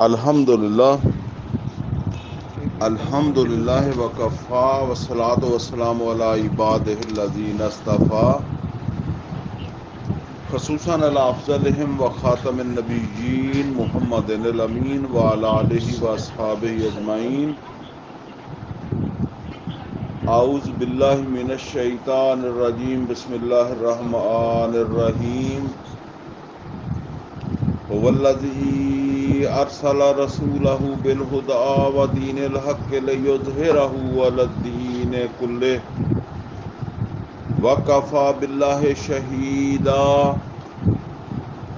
الحمدللہ الحمدللہ وکفا والصلاۃ والسلام علی عبادہ الذین اصطفیٰ خصوصاً علی افضلہم وخاتم النبیین محمد الامین وعلی آلہ واصحابہ اجمعین. اعوذ باللہ من الشیطان الرجیم. بسم اللہ الرحمن الرحیم. هو الذی ارسل رسولہ بالہدی ودین الحق لیظہرہ علی الدین کلہ وکفی باللہ شہیدا.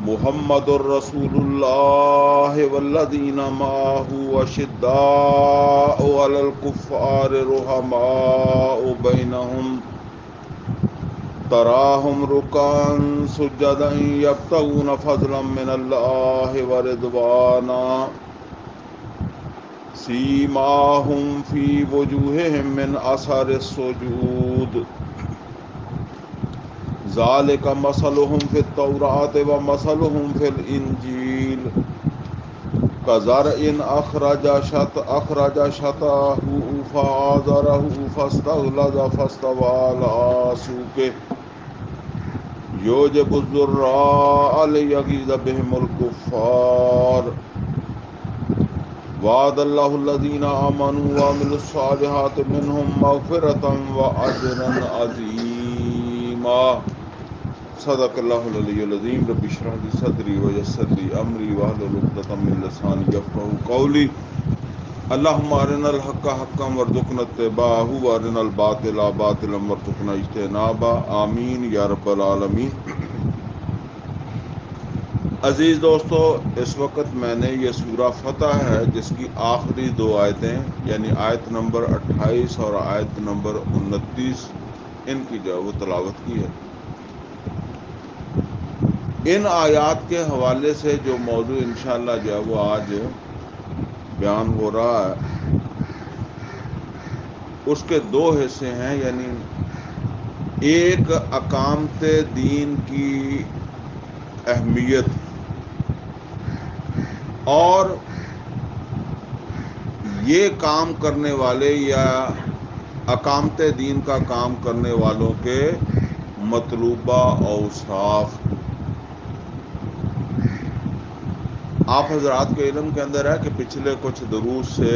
محمد الرسول اللہ والذین معہ اشداء علی الکفار رحماء بینہم تراہم رکعا سجدا یبتغون فضلا من اللہ ورضوانا سیماہم فی وجوہہم من اثر السجود ذالک مثلہم فی التوراۃ ومثلہم فی الانجیل کزرع اخرج شطأہ فآزرہ فاستغلظ فاستوى علی سوقہ یعجب الزراء لیغیظ بہم الکفار. وعد اللہ الذین آمنوا وعملوا الصالحات منہم مغفرۃ واجرا عظیما. صدق اللہ العلی العظیم. رب اشرح لی صدری ویسر لی امری واحلل عقدۃ من لسانی یفقہوا قولی. اللہم ارنا الحق حقا وارزقنا اتباعہ وارنا الباطل باطلا وارزقنا اجتنابہ. آمین یا رب العالمین. عزیز دوستو، اس وقت میں نے یہ سورہ فتح ہے جس کی آخری دو آیتیں یعنی آیت نمبر 28 اور آیت نمبر 29 ان کی جو ہے وہ تلاوت کی ہے. ان آیات کے حوالے سے جو موضوع انشاءاللہ جو ہے وہ آج بیان ہو رہا ہے اس کے دو حصے ہیں. یعنی ایک اقامت دین کی اہمیت اور یہ کام کرنے والے یا اقامت دین کا کام کرنے والوں کے مطلوبہ اوصاف. آپ حضرات کے علم کے اندر ہے کہ پچھلے کچھ دروس سے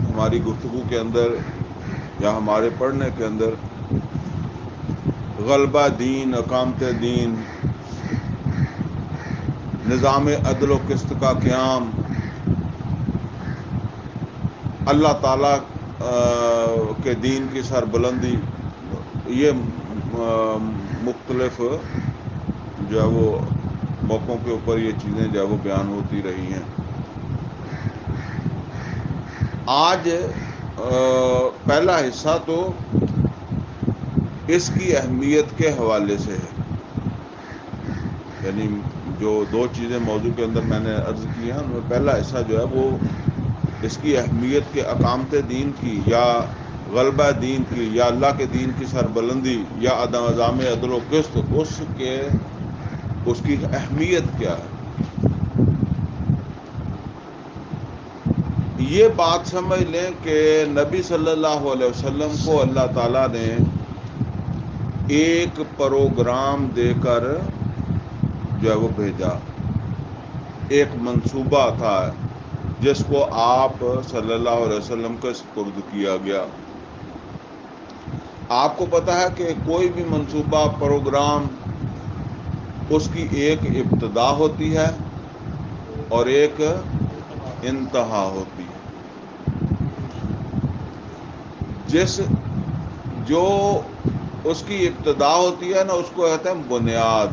ہماری گفتگو کے اندر یا ہمارے پڑھنے کے اندر غلبہ دین، اقامت دین، نظام عدل و قسط کا قیام، اللہ تعالیٰ کے دین کی سربلندی، یہ مختلف جو ہے وہ موقعوں کے اوپر یہ چیزیں جو ہے وہ بیان ہوتی رہی ہیں. آج پہلا حصہ تو اس کی اہمیت کے حوالے سے ہے. یعنی جو دو چیزیں موضوع کے اندر میں نے عرض کی ہیں ان میں پہلا حصہ جو ہے وہ اس کی اہمیت کے اقامت دین کی یا غلبہ دین کی یا اللہ کے دین کی سربلندی یا نظام عدل و قسط اس کی اہمیت کیا ہے. یہ بات سمجھ لیں کہ نبی صلی اللہ علیہ وسلم کو اللہ تعالیٰ نے ایک پروگرام دے کر جو ہے وہ بھیجا. ایک منصوبہ تھا جس کو آپ صلی اللہ علیہ وسلم کو سپرد کیا گیا. آپ کو پتہ ہے کہ کوئی بھی منصوبہ پروگرام اس کی ایک ابتدا ہوتی ہے اور ایک انتہا ہوتی ہے. جو اس کی ابتدا ہوتی ہے نا اس کو کہتے ہیں بنیاد،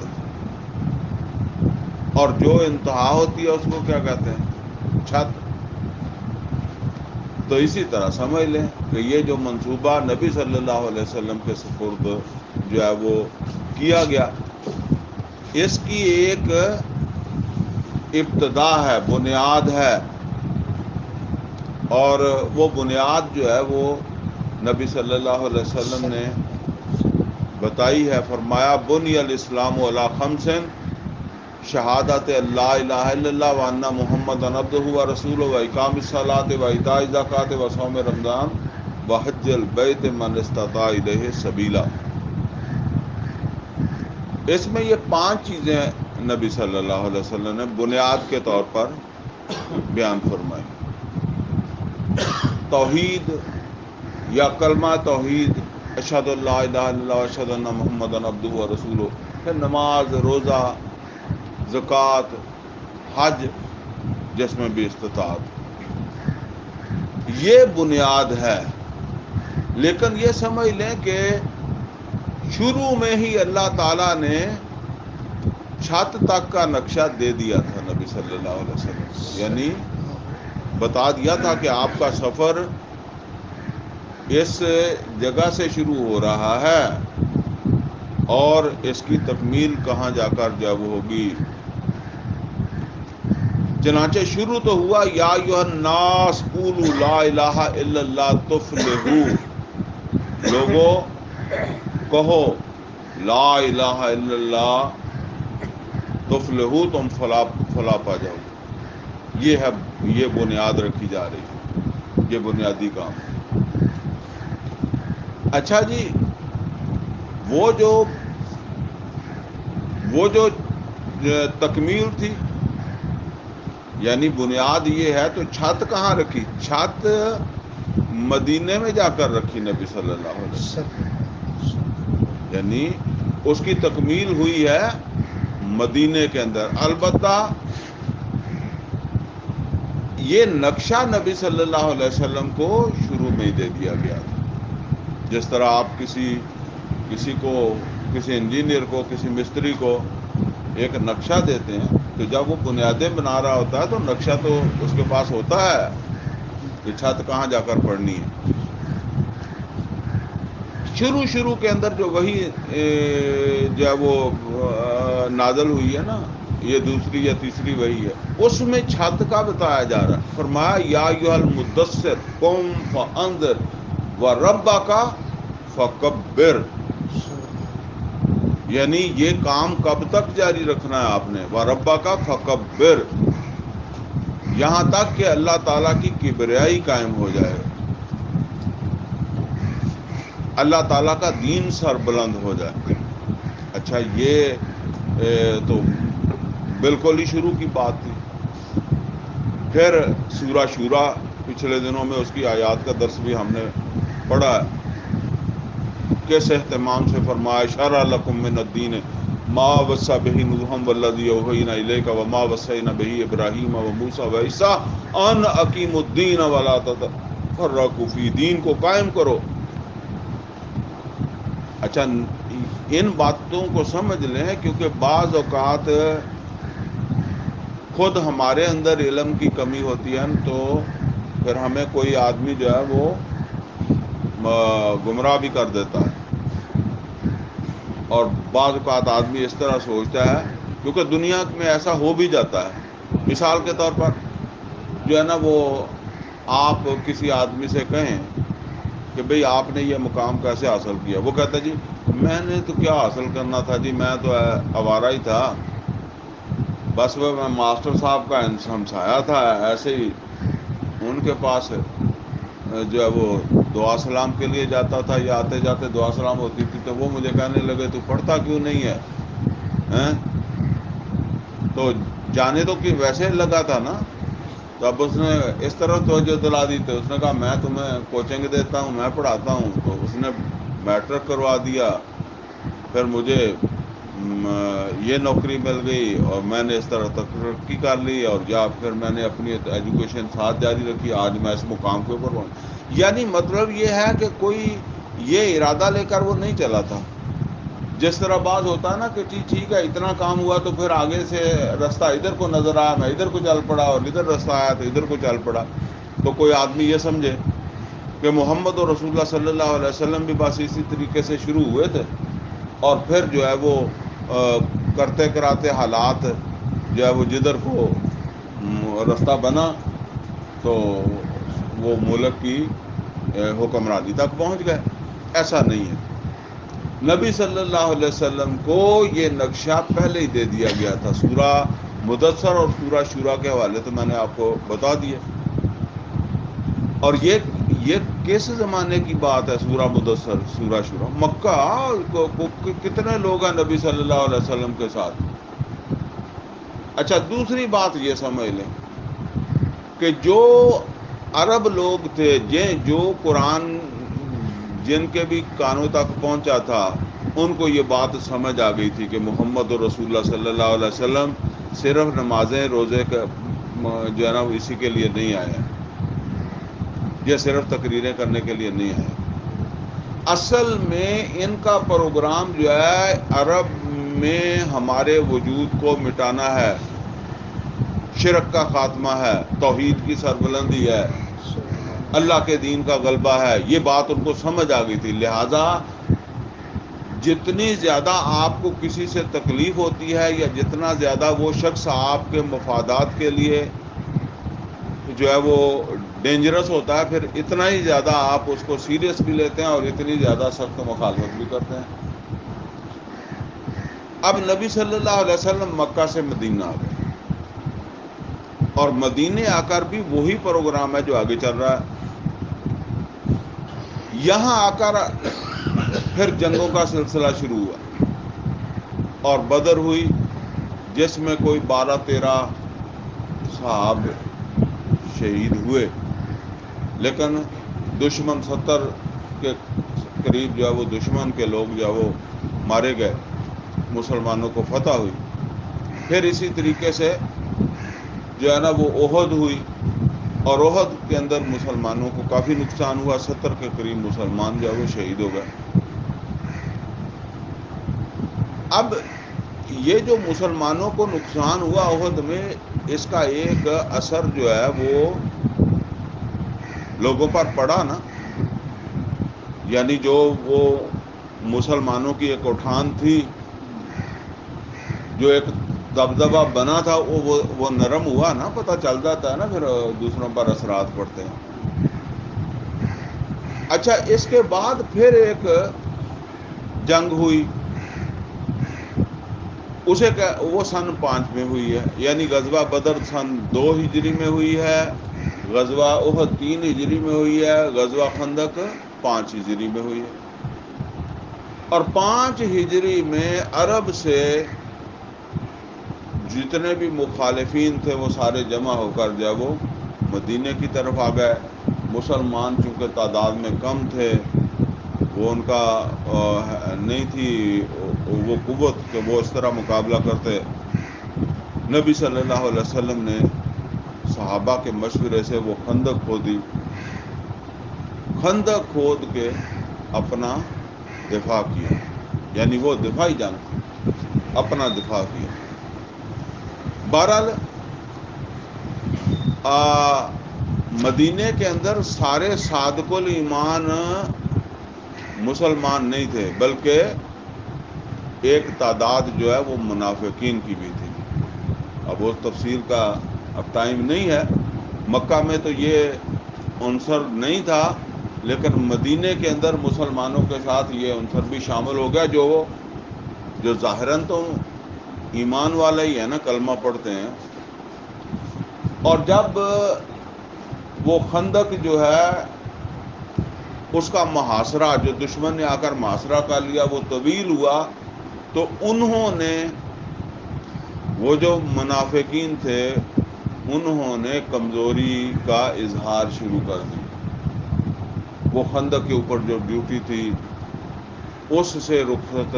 اور جو انتہا ہوتی ہے اس کو کیا کہتے ہیں؟ چھت. تو اسی طرح سمجھ لیں کہ یہ جو منصوبہ نبی صلی اللہ علیہ وسلم کے سپرد جو ہے وہ کیا گیا، اس کی ایک ابتدا ہے، بنیاد ہے، اور وہ بنیاد جو ہے وہ نبی صلی اللہ علیہ وسلم نے بتائی ہے. فرمایا بنی الاسلام علی خمس شہادت اللہ الہ الا اللہ وان محمد عبدہ و رسولہ و اقام الصلاۃ و ایتاء الزکوٰۃ و صوم رمضان و حج البیت من استطاع الیہ سبیلا. اس میں یہ 5 چیزیں نبی صلی اللہ علیہ وسلم نے بنیاد کے طور پر بیان فرمائی. توحید یا کلمہ توحید، اشہد اللہ الہ الا اللہ اشہد ان محمد عبدہ و رسولہ، پھر نماز، روزہ، زکوٰۃ، حج جس میں بھی استطاعت، یہ بنیاد ہے. لیکن یہ سمجھ لیں کہ شروع میں ہی اللہ تعالیٰ نے چھت تک کا نقشہ دے دیا تھا نبی صلی اللہ علیہ وسلم، یعنی بتا دیا تھا کہ آپ کا سفر اس جگہ سے شروع ہو رہا ہے اور اس کی تکمیل کہاں جا کر جب ہوگی. چنانچہ شروع تو ہوا یا ایھا الناس قولوا لا الہ الا اللہ تفلحوا، لوگو کہو لا الہ الا اللہ تفلحوا، تم فلاح پا جاؤ. یہ بنیاد رکھی جا رہی ہے، یہ بنیادی کام. اچھا جی، وہ جو تکمیل تھی، یعنی بنیاد یہ ہے، تو چھت کہاں رکھی؟ چھت مدینے میں جا کر رکھی نبی صلی اللہ علیہ وسلم، یعنی اس کی تکمیل ہوئی ہے مدینے کے اندر. البتہ یہ نقشہ نبی صلی اللہ علیہ وسلم کو شروع میں ہی دے دیا گیا تھا. جس طرح آپ کسی انجینئر کو، کسی مستری کو ایک نقشہ دیتے ہیں، تو جب وہ بنیادیں بنا رہا ہوتا ہے تو نقشہ تو اس کے پاس ہوتا ہے کہ چھت کہاں جا کر پڑنی ہے. شروع کے اندر جو وہی جو ہے وہ نازل ہوئی ہے نا، یہ دوسری یا تیسری وہی ہے، اس میں چھت کا بتایا جا رہا ہے. فرمایا یا ایھا المدثر قم فانذر وربک فکبر، یعنی یہ کام کب تک جاری رکھنا ہے آپ نے؟ وربک فکبر، یہاں تک کہ اللہ تعالیٰ کی کبریائی قائم ہو جائے، اللہ تعالیٰ کا دین سر بلند ہو جائے. اچھا، یہ تو بالکل ہی شروع کی بات تھی. پھر سورہ شورا، پچھلے دنوں میں اس کی آیات کا درس بھی ہم نے پڑھا ہے. کس اہتمام سے فرمایا شرع لکم من الدین ما وصی بہ نوحا والذی اوحینا الیک وما وصینا بہ ابراہیم وموسیٰ وعیسیٰ ان اقیموا الدین ولا تتفرقوا فیہ، دین کو قائم کرو. اچھا، ان باتوں کو سمجھ لیں، کیونکہ بعض اوقات خود ہمارے اندر علم کی کمی ہوتی ہے، تو پھر ہمیں کوئی آدمی جو ہے وہ گمراہ بھی کر دیتا ہے. اور بعض اوقات آدمی اس طرح سوچتا ہے، کیونکہ دنیا میں ایسا ہو بھی جاتا ہے. مثال کے طور پر جو ہے نا، وہ آپ کسی آدمی سے کہیں کہ بھئی آپ نے یہ مقام کیسے حاصل کیا، وہ کہتا جی میں نے تو کیا حاصل کرنا تھا جی، میں تو آوارہ ہی تھا، بس وہ میں ماسٹر صاحب کا ہمسایہ تھا، ایسے ہی ان کے پاس جو ہے وہ دعا سلام کے لیے جاتا تھا، یا آتے جاتے دعا سلام ہوتی تھی، تو وہ مجھے کہنے لگے تو پڑھتا کیوں نہیں ہے؟ تو جانے تو کہ ویسے لگا تھا نا. تو اب اس نے اس طرح توجہ دلا دی، تو اس نے کہا میں تمہیں کوچنگ دیتا ہوں، میں پڑھاتا ہوں. تو اس نے میٹرک کروا دیا، پھر مجھے یہ نوکری مل گئی اور میں نے اس طرح ترقی کر لی، اور یا پھر میں نے اپنی ایجوکیشن ساتھ جاری رکھی، آج میں اس مقام کے اوپر ہوں. یعنی مطلب یہ ہے کہ کوئی یہ ارادہ لے کر وہ نہیں چلا تھا. جس طرح بعض ہوتا ہے نا کہ ٹھیک ہے اتنا کام ہوا تو پھر آگے سے رستہ ادھر کو نظر آیا، میں ادھر کو چل پڑا، اور ادھر رستہ آیا تو ادھر کو چل پڑا. تو کوئی آدمی یہ سمجھے کہ محمد اور رسول اللہ صلی اللہ علیہ وسلم بھی بس اسی طریقے سے شروع ہوئے تھے، اور پھر جو ہے وہ کرتے کراتے حالات جو ہے وہ جدھر کو رستہ بنا تو وہ ملک کی حکمرانی تک پہنچ گئے. ایسا نہیں ہے. نبی صلی اللہ علیہ وسلم کو یہ نقشہ پہلے ہی دے دیا گیا تھا. سورہ مدثر اور سورہ شورا کے حوالے تو میں نے آپ کو بتا دیے. اور یہ کس زمانے کی بات ہے؟ سورہ مدثر سورہ شورا مکہ. کتنے لوگ ہیں نبی صلی اللہ علیہ وسلم کے ساتھ؟ اچھا دوسری بات یہ سمجھ لیں کہ جو عرب لوگ تھے جو قرآن جن کے بھی کانوں تک پہنچا تھا ان کو یہ بات سمجھ آ گئی تھی کہ محمد رسول اللہ صلی اللہ علیہ وسلم صرف نمازیں روزے کا جو ہے نا اسی کے لیے نہیں آئے ہیں یا صرف تقریریں کرنے کے لیے نہیں آئے. اصل میں ان کا پروگرام جو ہے عرب میں ہمارے وجود کو مٹانا ہے، شرک کا خاتمہ ہے، توحید کی سربلندی ہے، اللہ کے دین کا غلبہ ہے. یہ بات ان کو سمجھ آ گئی تھی. لہذا جتنی زیادہ آپ کو کسی سے تکلیف ہوتی ہے یا جتنا زیادہ وہ شخص آپ کے مفادات کے لیے جو ہے وہ ڈینجرس ہوتا ہے، پھر اتنا ہی زیادہ آپ اس کو سیریس بھی لیتے ہیں اور اتنی زیادہ سخت مخالفت بھی کرتے ہیں. اب نبی صلی اللہ علیہ وسلم مکہ سے مدینہ آ گئے اور مدینے آ کر بھی وہی پروگرام ہے جو آگے چل رہا ہے. یہاں آ کر پھر جنگوں کا سلسلہ شروع ہوا اور بدر ہوئی جس میں کوئی 12-13 صحاب شہید ہوئے، لیکن دشمن 70 کے قریب جو ہے وہ دشمن کے لوگ جو ہے وہ مارے گئے، مسلمانوں کو فتح ہوئی. پھر اسی طریقے سے جو ہے نا وہ احد ہوئی اور احد کے اندر مسلمانوں کو کافی نقصان ہوا، 70 کے قریب مسلمان جو ہے وہ شہید ہو گئے. اب یہ جو مسلمانوں کو نقصان ہوا احد میں، اس کا ایک اثر جو ہے وہ لوگوں پر پڑا نا. یعنی جو وہ مسلمانوں کی ایک اٹھان تھی، جو ایک دبدبہ بنا تھا، وہ نرم ہوا نا. پتہ چل جاتا ہے نا پھر دوسروں پر اثرات پڑتے ہیں. اچھا اس کے بعد پھر ایک جنگ ہوئی، وہ سن 5 میں ہوئی ہے، یعنی غزوہ بدر سن 2 ہجری میں ہوئی ہے، غزوہ احد 3 ہجری میں ہوئی ہے، غزوہ خندق 5 ہجری میں ہوئی ہے. اور 5 ہجری میں عرب سے جتنے بھی مخالفین تھے وہ سارے جمع ہو کر جو وہ مدینے کی طرف آ گئے. مسلمان چونکہ تعداد میں کم تھے، وہ ان کا نہیں تھی وہ قوت کہ وہ اس طرح مقابلہ کرتے. نبی صلی اللہ علیہ وسلم نے صحابہ کے مشورے سے وہ خندق کھودی، خندق کھود کے اپنا دفاع کیا. یعنی وہ دفاعی جنگ تھی، اپنا دفاع کیا. بہرحال مدینے کے اندر سارے صادق الایمان مسلمان نہیں تھے، بلکہ ایک تعداد جو ہے وہ منافقین کی بھی تھی. اب وہ تفصیل کا اب ٹائم نہیں ہے. مکہ میں تو یہ عنصر نہیں تھا، لیکن مدینے کے اندر مسلمانوں کے ساتھ یہ عنصر بھی شامل ہو گیا، جو ظاہراً تو ایمان والا ہی ہے نا، کلمہ پڑھتے ہیں. اور جب وہ خندق جو ہے اس کا محاصرہ، جو دشمن نے آ کر محاصرہ کر لیا، وہ طویل ہوا، تو انہوں نے وہ جو منافقین تھے انہوں نے کمزوری کا اظہار شروع کر دی. وہ خندق کے اوپر جو ڈیوٹی تھی اس سے رخصت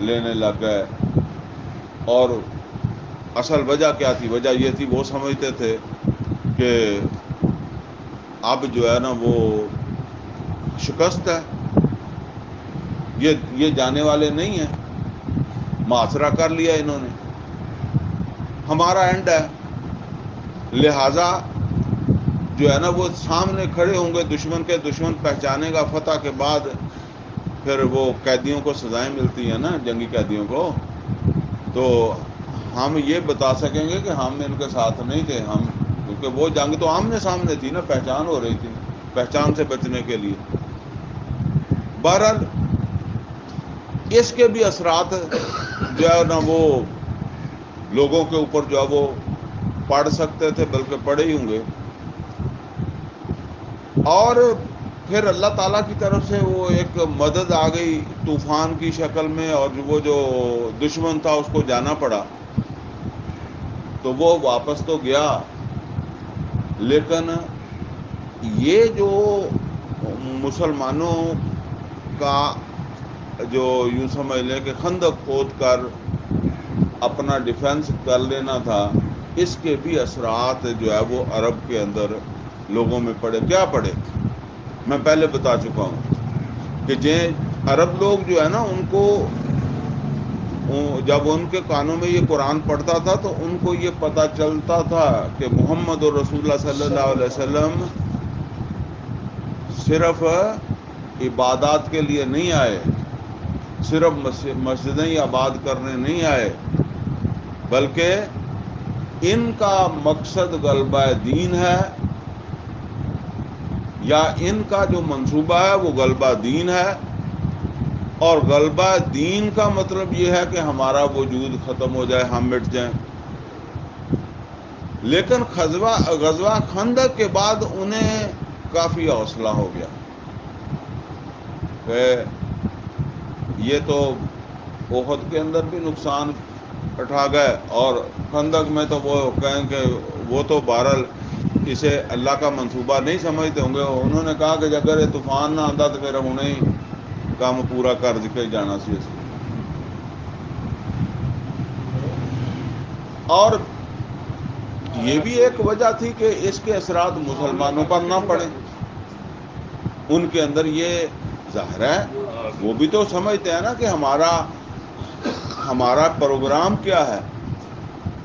لینے لگ گئے. اور اصل وجہ کیا تھی؟ وجہ یہ تھی وہ سمجھتے تھے کہ اب جو ہے نا وہ شکست ہے، یہ جانے والے نہیں ہیں، محاصرہ کر لیا انہوں نے، ہمارا اینڈ ہے. لہذا جو ہے نا وہ سامنے کھڑے ہوں گے دشمن کے، دشمن پہچانے گا. فتح کے بعد پھر وہ قیدیوں کو سزائیں ملتی ہیں نا، جنگی قیدیوں کو، تو ہم یہ بتا سکیں گے کہ ہم ان کے ساتھ نہیں تھے. کیونکہ وہ جنگ تو آمنے سامنے تھی نا، پہچان ہو رہی تھی، پہچان سے بچنے کے لیے. بہرحال اس کے بھی اثرات جو ہے نا وہ لوگوں کے اوپر جو ہے وہ پڑ سکتے تھے، بلکہ پڑے ہی ہوں گے. اور پھر اللہ تعالیٰ کی طرف سے وہ ایک مدد آ گئی طوفان کی شکل میں، اور وہ جو دشمن تھا اس کو جانا پڑا. تو وہ واپس تو گیا، لیکن یہ جو مسلمانوں کا جو یوں سمجھ لیں کہ خندق کھود کر اپنا ڈیفنس کر لینا تھا، اس کے بھی اثرات جو ہے وہ عرب کے اندر لوگوں میں پڑے. کیا پڑے؟ میں پہلے بتا چکا ہوں کہ عرب لوگ جو ہے نا، ان کو جب ان کے کانوں میں یہ قرآن پڑھتا تھا تو ان کو یہ پتہ چلتا تھا کہ محمد رسول اللہ صلی اللہ علیہ وسلم صرف عبادات کے لیے نہیں آئے، صرف مسجدیں ہی آباد کرنے نہیں آئے، بلکہ ان کا مقصد غلبہ دین ہے، یا ان کا جو منصوبہ ہے وہ غلبہ دین ہے. اور غلبہ دین کا مطلب یہ ہے کہ ہمارا وجود ختم ہو جائے، ہم مٹ جائیں. لیکن غزوہ خندق کے بعد انہیں کافی حوصلہ ہو گیا کہ یہ تو احد کے اندر بھی نقصان اٹھا گئے، اور خندق میں تو وہ کہیں کہ وہ تو بہرحال اسے اللہ کا منصوبہ نہیں سمجھتے ہوں گے. انہوں نے کہا کہ اگر یہ طوفان نہ آتا تو پھر انہیں ہی کام پورا کر کے جانا سی. اور یہ بھی ایک وجہ تھی کہ اس کے اثرات مسلمانوں پر نہ پڑے. ان کے اندر یہ ظاہر ہے وہ بھی تو سمجھتے ہیں نا کہ ہمارا پروگرام کیا ہے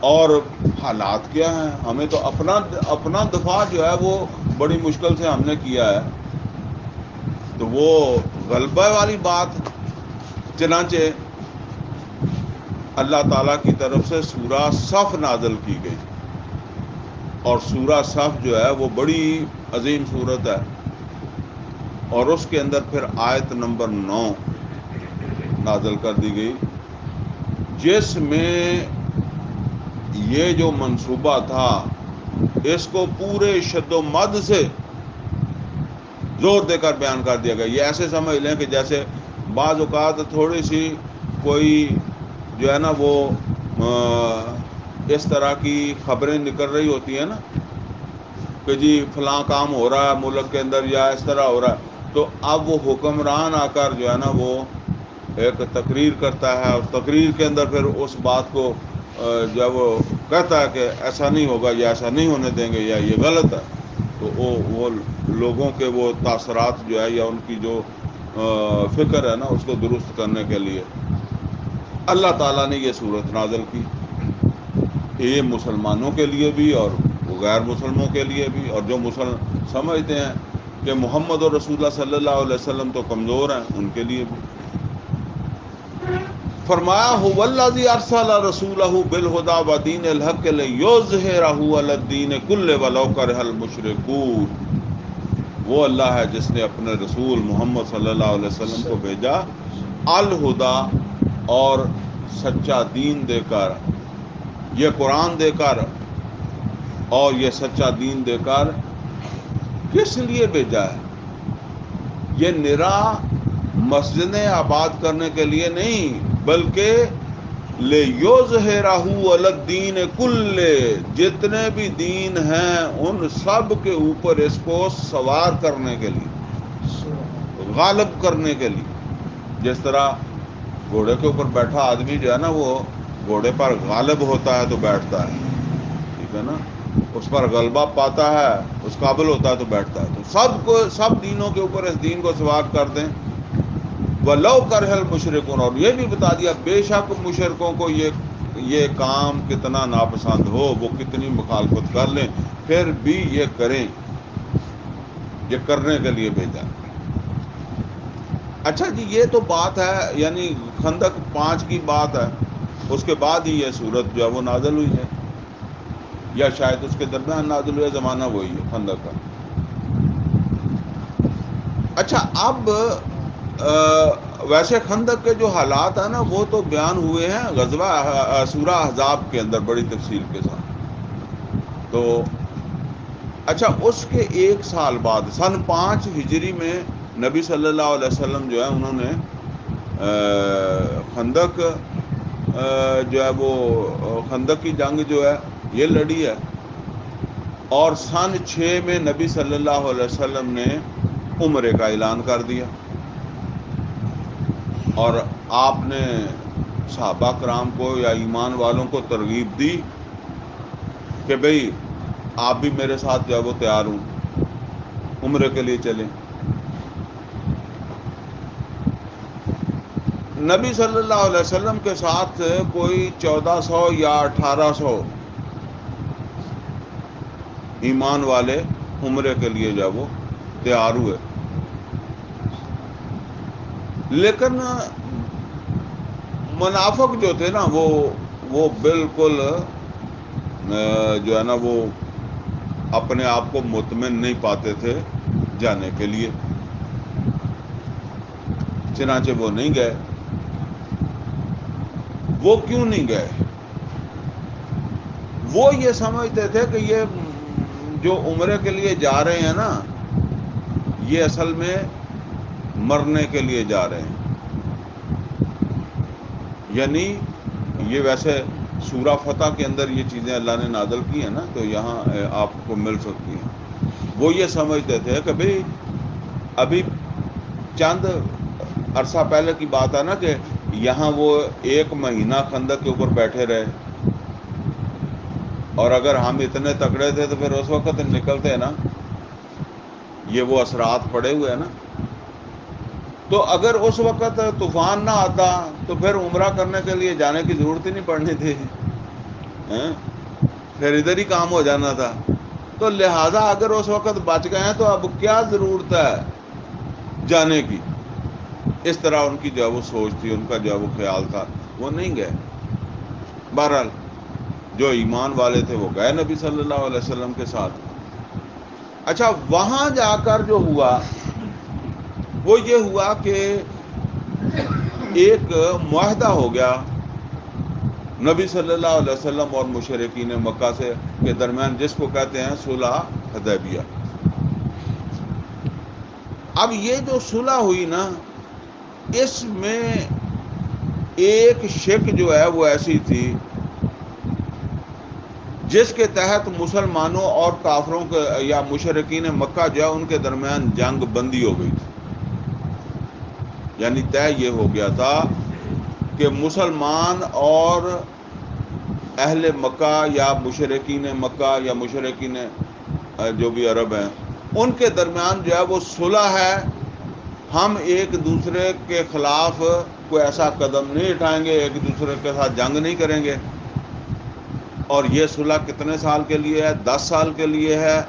اور حالات کیا ہیں. ہمیں تو اپنا دفاع جو ہے وہ بڑی مشکل سے ہم نے کیا ہے. تو وہ غلبہ والی بات، چنانچہ اللہ تعالیٰ کی طرف سے سورہ صف نازل کی گئی، اور سورہ صف جو ہے وہ بڑی عظیم سورت ہے. اور اس کے اندر پھر آیت نمبر 9 نازل کر دی گئی، جس میں یہ جو منصوبہ تھا اس کو پورے شد و مد سے زور دے کر بیان کر دیا گیا. یہ ایسے سمجھ لیں کہ جیسے بعض اوقات تھوڑی سی کوئی جو ہے نا وہ اس طرح کی خبریں نکل رہی ہوتی ہیں نا کہ جی فلاں کام ہو رہا ہے ملک کے اندر یا اس طرح ہو رہا ہے، تو اب وہ حکمران آ کر جو ہے نا وہ ایک تقریر کرتا ہے. اس تقریر کے اندر پھر اس بات کو جو ہے وہ کہتا ہے کہ ایسا نہیں ہوگا یا ایسا نہیں ہونے دیں گے یا یہ غلط ہے. تو وہ لوگوں کے وہ تاثرات جو ہے یا ان کی جو فکر ہے نا اس کو درست کرنے کے لیے اللہ تعالیٰ نے یہ صورت نازل کی. یہ مسلمانوں کے لیے بھی اور غیر مسلموں کے لیے بھی، اور جو سمجھتے ہیں کہ محمد اور رسول اللہ صلی اللہ علیہ وسلم تو کمزور ہیں ان کے لیے بھی. فرمایا هو الذی ارسل رسولہ بالہدی ودین الحق لیظہرہ علی الدین کلہ ولو کرہ المشرکون. وہ اللہ ہے جس نے اپنے رسول محمد صلی اللہ علیہ وسلم کو بھیجا الہدی، اور سچا دین دے کر، یہ قرآن دے کر اور یہ سچا دین دے کر. کس لیے بھیجا ہے؟ یہ نرا مسجدیں آباد کرنے کے لیے نہیں، بلکہ لیظہرہ علی الدین کلہ، جتنے بھی دین ہیں ان سب کے اوپر اس کو سوار کرنے کے لیے، غالب کرنے کے لیے. جس طرح گھوڑے کے اوپر بیٹھا آدمی جو ہے نا وہ گھوڑے پر غالب ہوتا ہے تو بیٹھتا ہے، ٹھیک ہے نا، اس پر غلبہ پاتا ہے، اس قابل ہوتا ہے تو بیٹھتا ہے. تو سب دینوں کے اوپر اس دین کو سوار کر دیں. وَلَوْ كَرِهَ الْمُشْرِكُونَ، اور یہ بھی بتا دیا بے شک مشرکوں کو یہ کام کتنا ناپسند ہو، وہ کتنی مخالفت کر لیں پھر بھی یہ کریں، یہ کرنے کے لیے بھیجا. اچھا جی، یہ تو بات ہے یعنی خندق 5 کی بات ہے، اس کے بعد ہی یہ صورت جو ہے وہ نازل ہوئی ہے، یا شاید اس کے درمیان نازل ہوئی ہے، زمانہ وہی ہے خندق کا. اچھا، اب ویسے خندق کے جو حالات ہیں نا وہ تو بیان ہوئے ہیں غزوہ سورہ احزاب کے اندر بڑی تفصیل کے ساتھ. تو اچھا اس کے 1 سال بعد سن 5 ہجری میں نبی صلی اللہ علیہ وسلم جو ہے انہوں نے خندق جو ہے وہ خندق کی جنگ جو ہے یہ لڑی ہے. اور سن 6 میں نبی صلی اللہ علیہ وسلم نے عمرے کا اعلان کر دیا، اور آپ نے صحابہ کرام کو یا ایمان والوں کو ترغیب دی کہ بھئی آپ بھی میرے ساتھ جو ہے وہ تیار ہوں، عمرے کے لیے چلیں. نبی صلی اللہ علیہ وسلم کے ساتھ کوئی 1400 یا 1800 ایمان والے عمرے کے لیے جو ہے وہ تیار ہوئے. لیکن منافق جو تھے نا وہ بالکل جو ہے نا وہ اپنے آپ کو مطمئن نہیں پاتے تھے جانے کے لیے، چنانچہ وہ نہیں گئے. وہ کیوں نہیں گئے؟ وہ یہ سمجھتے تھے کہ یہ جو عمرے کے لیے جا رہے ہیں نا یہ اصل میں مرنے کے لیے جا رہے ہیں. یعنی یہ ویسے سورہ فتح کے اندر یہ چیزیں اللہ نے نازل کی ہیں نا تو یہاں آپ کو مل سکتی ہیں. وہ یہ سمجھتے تھے کہ بھئی ابھی چند عرصہ پہلے کی بات ہے نا کہ یہاں وہ 1 مہینہ خندق کے اوپر بیٹھے رہے، اور اگر ہم اتنے تکڑے تھے تو پھر اس وقت نکلتے نا. یہ وہ اثرات پڑے ہوئے ہیں نا. تو اگر اس وقت طوفان نہ آتا تو پھر عمرہ کرنے کے لیے جانے کی ضرورت ہی نہیں پڑنی تھی، پھر ادھر ہی کام ہو جانا تھا. تو لہٰذا اگر اس وقت بچ گئے ہیں تو اب کیا ضرورت ہے جانے کی. اس طرح ان کی جو ہے وہ سوچ تھی، ان کا جو ہے وہ خیال تھا. وہ نہیں گئے. بہرحال جو ایمان والے تھے وہ گئے نبی صلی اللہ علیہ وسلم کے ساتھ. اچھا وہاں جا کر جو ہوا وہ یہ ہوا کہ ایک معاہدہ ہو گیا نبی صلی اللہ علیہ وسلم اور مشرکین مکہ سے کے درمیان، جس کو کہتے ہیں صلح حدیبیہ. اب یہ جو صلح ہوئی نا اس میں ایک شک جو ہے وہ ایسی تھی جس کے تحت مسلمانوں اور کافروں کے یا مشرکین مکہ جو ہے ان کے درمیان جنگ بندی ہو گئی تھی. یعنی طے یہ ہو گیا تھا کہ مسلمان اور اہل مکہ یا مشرکین مکہ یا مشرکین جو بھی عرب ہیں ان کے درمیان جو ہے وہ صلح ہے. ہم ایک دوسرے کے خلاف کوئی ایسا قدم نہیں اٹھائیں گے، ایک دوسرے کے ساتھ جنگ نہیں کریں گے. اور یہ صلح کتنے سال کے لیے ہے؟ 10 سال کے لیے ہے.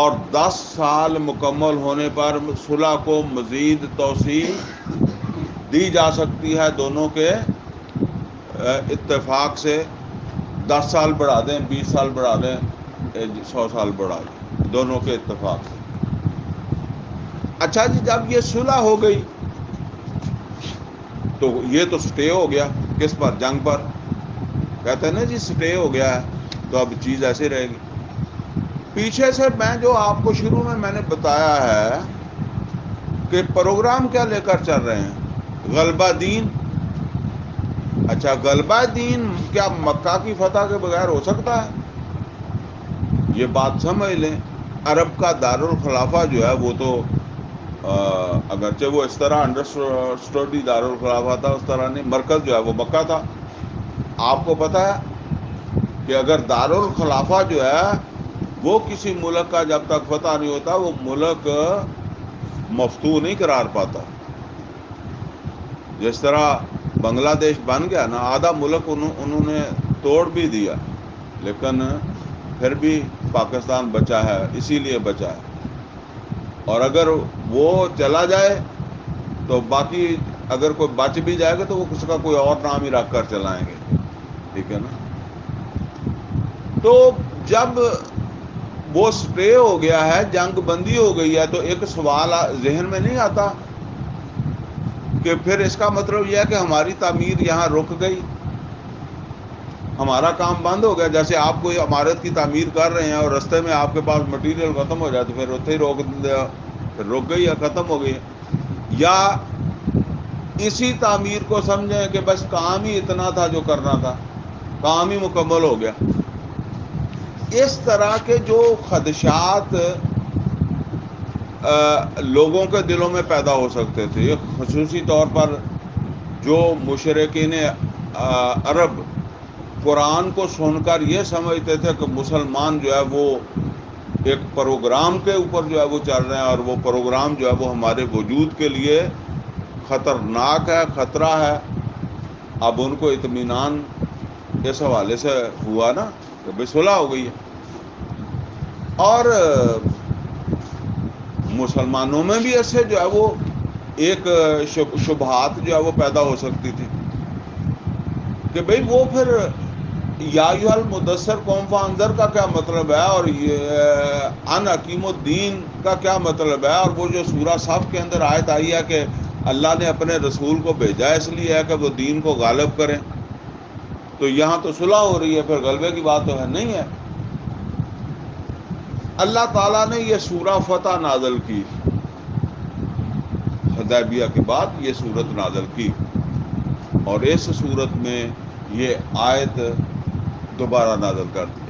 اور 10 سال مکمل ہونے پر صلح کو مزید توسیع دی جا سکتی ہے دونوں کے اتفاق سے. 10 سال بڑھا دیں، 20 سال بڑھا دیں، 100 سال بڑھا دیں، دونوں کے اتفاق سے. اچھا جی جب یہ صلح ہو گئی تو یہ تو سٹے ہو گیا. کس پر؟ جنگ پر. کہتے ہیں نا جی سٹے ہو گیا ہے تو اب چیز ایسے رہے گی. پیچھے سے میں جو آپ کو شروع میں نے بتایا ہے کہ پروگرام کیا لے کر چل رہے ہیں؟ غلبہ دین. اچھا غلبہ دین کیا مکہ کی فتح کے بغیر ہو سکتا ہے؟ یہ بات سمجھ لیں. عرب کا دارالخلافہ جو ہے وہ تو اگرچہ وہ اس طرح انڈرسٹوڈی دارالخلافہ تھا اس طرح نہیں، مرکز جو ہے وہ مکہ تھا. آپ کو پتہ ہے کہ اگر دارالخلافہ جو ہے وہ کسی ملک کا جب تک فتح نہیں ہوتا وہ ملک مفتوح نہیں قرار پاتا. جس طرح بنگلہ دیش بن گیا نا، آدھا ملک انہوں نے توڑ بھی دیا لیکن پھر بھی پاکستان بچا ہے، اسی لیے بچا ہے. اور اگر وہ چلا جائے تو باقی اگر کوئی بچ بھی جائے گا تو وہ اس کا کوئی اور نام ہی رکھ کر چلائیں گے. ٹھیک ہے نا. تو جب وہ سٹے ہو گیا ہے، جنگ بندی ہو گئی ہے، تو ایک سوال ذہن میں نہیں آتا کہ پھر اس کا مطلب یہ ہے کہ ہماری تعمیر یہاں رک گئی، ہمارا کام بند ہو گیا. جیسے آپ کوئی عمارت کی تعمیر کر رہے ہیں اور رستے میں آپ کے پاس مٹیریل ختم ہو جائے تو پھر اتنے ہی رک گئی یا ختم ہو گئی. یا اسی تعمیر کو سمجھیں کہ بس کام ہی اتنا تھا جو کرنا تھا، کام ہی مکمل ہو گیا. اس طرح کے جو خدشات لوگوں کے دلوں میں پیدا ہو سکتے تھے، خصوصی طور پر جو مشرکین عرب قرآن کو سن کر یہ سمجھتے تھے کہ مسلمان جو ہے وہ ایک پروگرام کے اوپر جو ہے وہ چل رہے ہیں، اور وہ پروگرام جو ہے وہ ہمارے وجود کے لیے خطرناک ہے، خطرہ ہے. اب ان کو اطمینان اس حوالے سے ہوا نا کہ بھئی صلح ہو گئی ہے. اور مسلمانوں میں بھی ایسے جو ہے وہ ایک شبہات جو ہے وہ پیدا ہو سکتی تھی کہ بھئی وہ پھر یا ایھا المدثر قوم فانذر کا کیا مطلب ہے، اور یہ ان حکیم الدین کا کیا مطلب ہے. اور وہ جو سورہ صف کے اندر آیت آئی ہے کہ اللہ نے اپنے رسول کو بھیجا اس لیے ہے کہ وہ دین کو غالب کریں، تو یہاں تو صلح ہو رہی ہے، پھر غلبے کی بات تو ہے نہیں ہے. اللہ تعالیٰ نے یہ سورہ فتح نازل کی، حدیبیہ کے بعد یہ سورت نازل کی، اور اس سورت میں یہ آیت دوبارہ نازل کر دی.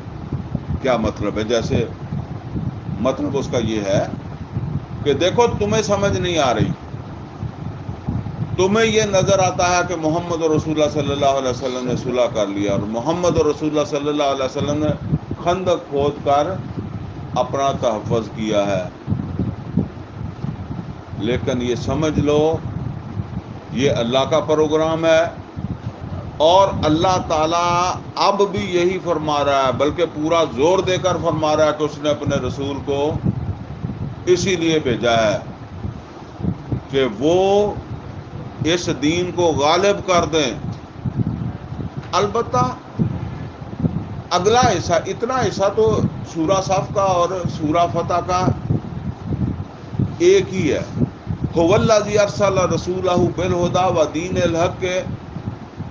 کیا مطلب ہے؟ جیسے مطلب اس کا یہ ہے کہ دیکھو تمہیں سمجھ نہیں آ رہی، تمہیں یہ نظر آتا ہے کہ محمد رسول اللہ صلی اللہ علیہ وسلم نے صلح کر لیا، اور محمد رسول اللہ صلی اللہ علیہ وسلم نے خندق کھود کر اپنا تحفظ کیا ہے. لیکن یہ سمجھ لو یہ اللہ کا پروگرام ہے، اور اللہ تعالیٰ اب بھی یہی فرما رہا ہے، بلکہ پورا زور دے کر فرما رہا ہے کہ اس نے اپنے رسول کو اسی لیے بھیجا ہے کہ وہ اس دین کو غالب کر دیں. البتہ اگلا حصہ، اتنا حصہ تو سورہ صف کا اور سورہ فتح کا ایک ہی ہے. هو الذی ارسل رسولہ بالہدی ودین الحق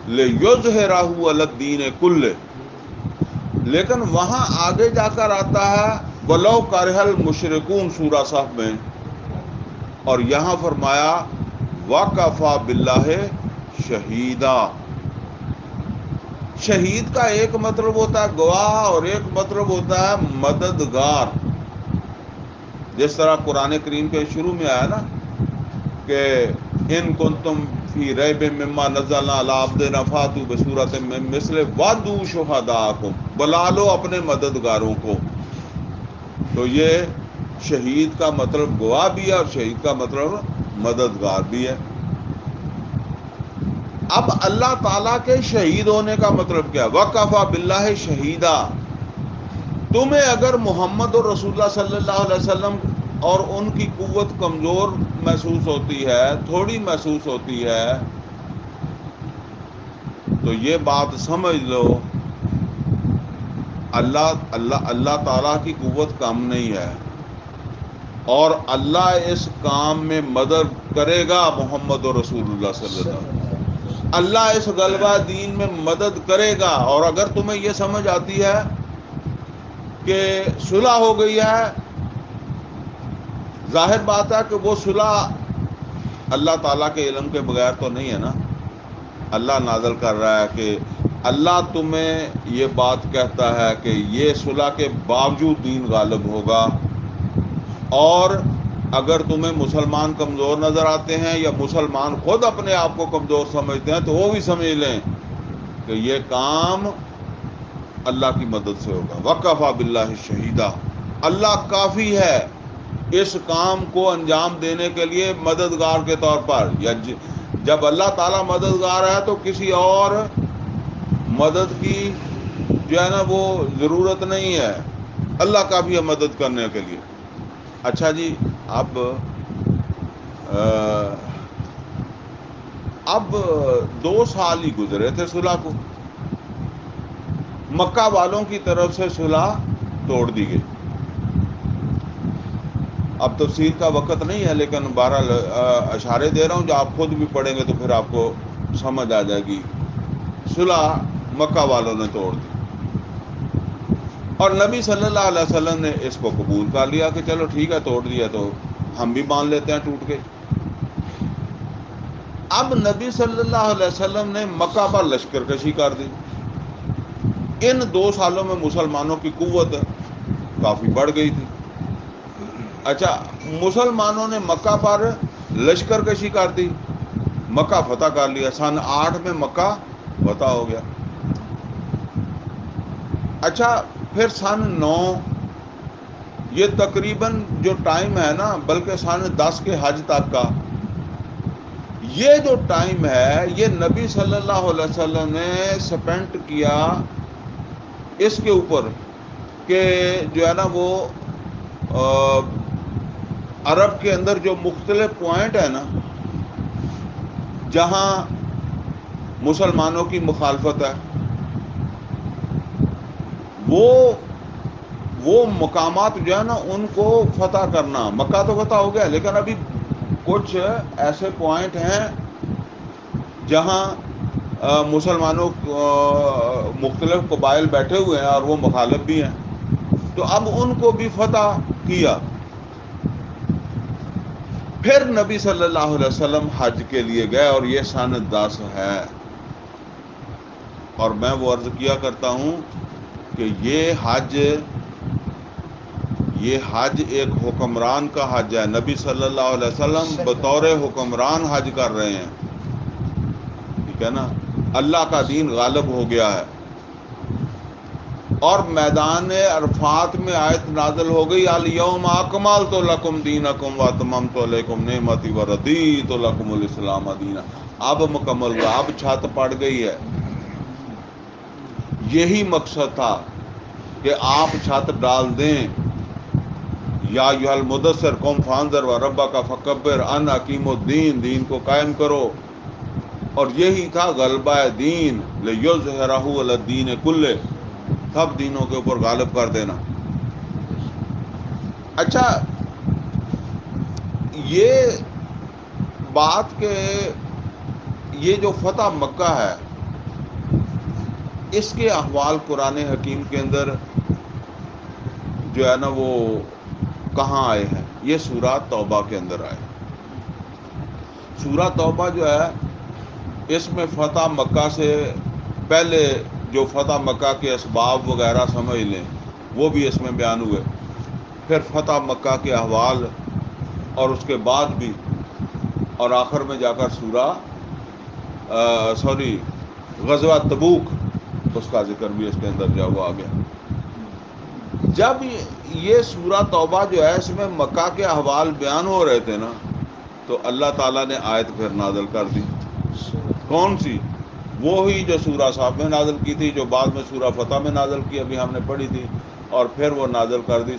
لیظہرہ علی الدین کلہ. لیکن وہاں آگے جا کر آتا ہے وَلَوْ کَرِہَ الْمُشْرِكُونَ سورہ صف میں، اور یہاں فرمایا وَكَفَى بِاللَّهِ شَهِيدًا. شہید کا ایک مطلب ہوتا ہے گواہ، اور ایک مطلب ہوتا ہے مددگار. جس طرح قرآن کریم کے شروع میں آیا نا کہ ان کنتم فی ریب مما نزلنا علی عبدنا فاتوا بسورۃ من مثلہ وادعوا شہداءکم، بلا لو اپنے مددگاروں کو. تو یہ شہید کا مطلب گواہ بھی ہے، اور شہید کا مطلب مددگار بھی ہے. اب اللہ تعالیٰ کے شہید ہونے کا مطلب کیا ہے؟ وَكَفَى بِاللَّهِ شَهِيدًا. تمہیں اگر محمد اور رسول اللہ صلی اللہ علیہ وسلم اور ان کی قوت کمزور محسوس ہوتی ہے، تھوڑی محسوس ہوتی ہے، تو یہ بات سمجھ لو اللہ تعالیٰ کی قوت کم نہیں ہے، اور اللہ اس کام میں مدد کرے گا محمد اور رسول اللہ صلی اللہ علیہ وسلم. اللہ اس غلبہ دین میں مدد کرے گا. اور اگر تمہیں یہ سمجھ آتی ہے کہ صلح ہو گئی ہے، ظاہر بات ہے کہ وہ صلح اللہ تعالیٰ کے علم کے بغیر تو نہیں ہے نا. اللہ نازل کر رہا ہے کہ اللہ تمہیں یہ بات کہتا ہے کہ یہ صلح کے باوجود دین غالب ہوگا. اور اگر تمہیں مسلمان کمزور نظر آتے ہیں، یا مسلمان خود اپنے آپ کو کمزور سمجھتے ہیں، تو وہ بھی سمجھ لیں کہ یہ کام اللہ کی مدد سے ہوگا. وَكَفَى بِاللَّهِ شَهِيدًا. اللہ کافی ہے اس کام کو انجام دینے کے لیے مددگار کے طور پر. یا جب اللہ تعالیٰ مددگار ہے تو کسی اور مدد کی جو ہے نا وہ ضرورت نہیں ہے، اللہ کافی ہے مدد کرنے کے لیے. اچھا جی، اب 2 سال ہی گزرے تھے صلح کو، مکہ والوں کی طرف سے صلح توڑ دی گئی. اب تفصیل کا وقت نہیں ہے، لیکن بہرحال اشارے دے رہا ہوں، جو آپ خود بھی پڑھیں گے تو پھر آپ کو سمجھ آ جائے گی۔ صلح مکہ والوں نے توڑ دی، اور نبی صلی اللہ علیہ وسلم نے اس کو قبول کر لیا کہ چلو ٹھیک ہے، توڑ دیا تو ہم بھی مان لیتے ہیں ٹوٹ کے۔ اب نبی صلی اللہ علیہ وسلم نے مکہ پر لشکر کشی کر دی۔ ان 2 سالوں میں مسلمانوں کی قوت کافی بڑھ گئی تھی۔ اچھا، مسلمانوں نے مکہ پر لشکر کشی کر دی، مکہ فتح کر لیا، سن 8 میں مکہ فتح ہو گیا۔ اچھا، پھر سن 9، یہ تقریباً جو ٹائم ہے نا، بلکہ سن 10 کے حج تک کا یہ جو ٹائم ہے، یہ نبی صلی اللہ علیہ وسلم نے سپینڈ کیا اس کے اوپر کہ جو ہے نا وہ عرب کے اندر جو مختلف پوائنٹ ہیں نا جہاں مسلمانوں کی مخالفت ہے، وہ مقامات جو ہے نا ان کو فتح کرنا۔ مکہ تو فتح ہو گیا، لیکن ابھی کچھ ایسے پوائنٹ ہیں جہاں مسلمانوں مختلف قبائل بیٹھے ہوئے ہیں اور وہ مخالف بھی ہیں، تو اب ان کو بھی فتح کیا۔ پھر نبی صلی اللہ علیہ وسلم حج کے لیے گئے، اور یہ سن 10 ہے۔ اور میں وہ عرض کیا کرتا ہوں کہ یہ حج ایک حکمران کا حج ہے۔ نبی صلی اللہ علیہ وسلم بطور حکمران حج کر رہے ہیں، ٹھیک ہے نا، اللہ کا دین غالب ہو گیا ہے۔ اور میدان عرفات میں آیت نازل ہو گئی، الیوم اکملت لکم دینکم واتممت علیکم نعمتی ورضیت لکم الاسلام دینا۔ اب مکمل ہوا، اب چھت پڑ گئی ہے۔ یہی مقصد تھا کہ آپ چھت ڈال دیں، یا ایھا المدثر قم فانذر وربک فکبر ان اقیم الدین، دین کو قائم کرو۔ اور یہی تھا غلبہ دین، لیظہرہ علی الدین کلہ، سب دینوں کے اوپر غالب کر دینا۔ اچھا، یہ بات کہ یہ جو فتح مکہ ہے، اس کے احوال قرآن حکیم کے اندر جو ہے نا وہ کہاں آئے ہیں؟ یہ سورہ توبہ کے اندر آئے۔ سورہ توبہ جو ہے، اس میں فتح مکہ سے پہلے جو فتح مکہ کے اسباب وغیرہ سمجھ لیں وہ بھی اس میں بیان ہوئے، پھر فتح مکہ کے احوال، اور اس کے بعد بھی، اور آخر میں جا کر غزوہ تبوک، اس کا ذکر بھی اس کے اندر جا ہوا آ گیا۔ جب یہ سورہ توبہ جو ہے اس میں مکہ کے احوال بیان ہو رہے تھے نا، تو اللہ تعالیٰ نے آیت پھر نازل کر دی۔ کون سی؟ وہی جو سورہ صاف میں نازل کی تھی، جو بعد میں سورہ فتح میں نازل کی، ابھی ہم نے پڑھی تھی، اور پھر وہ نازل کر دی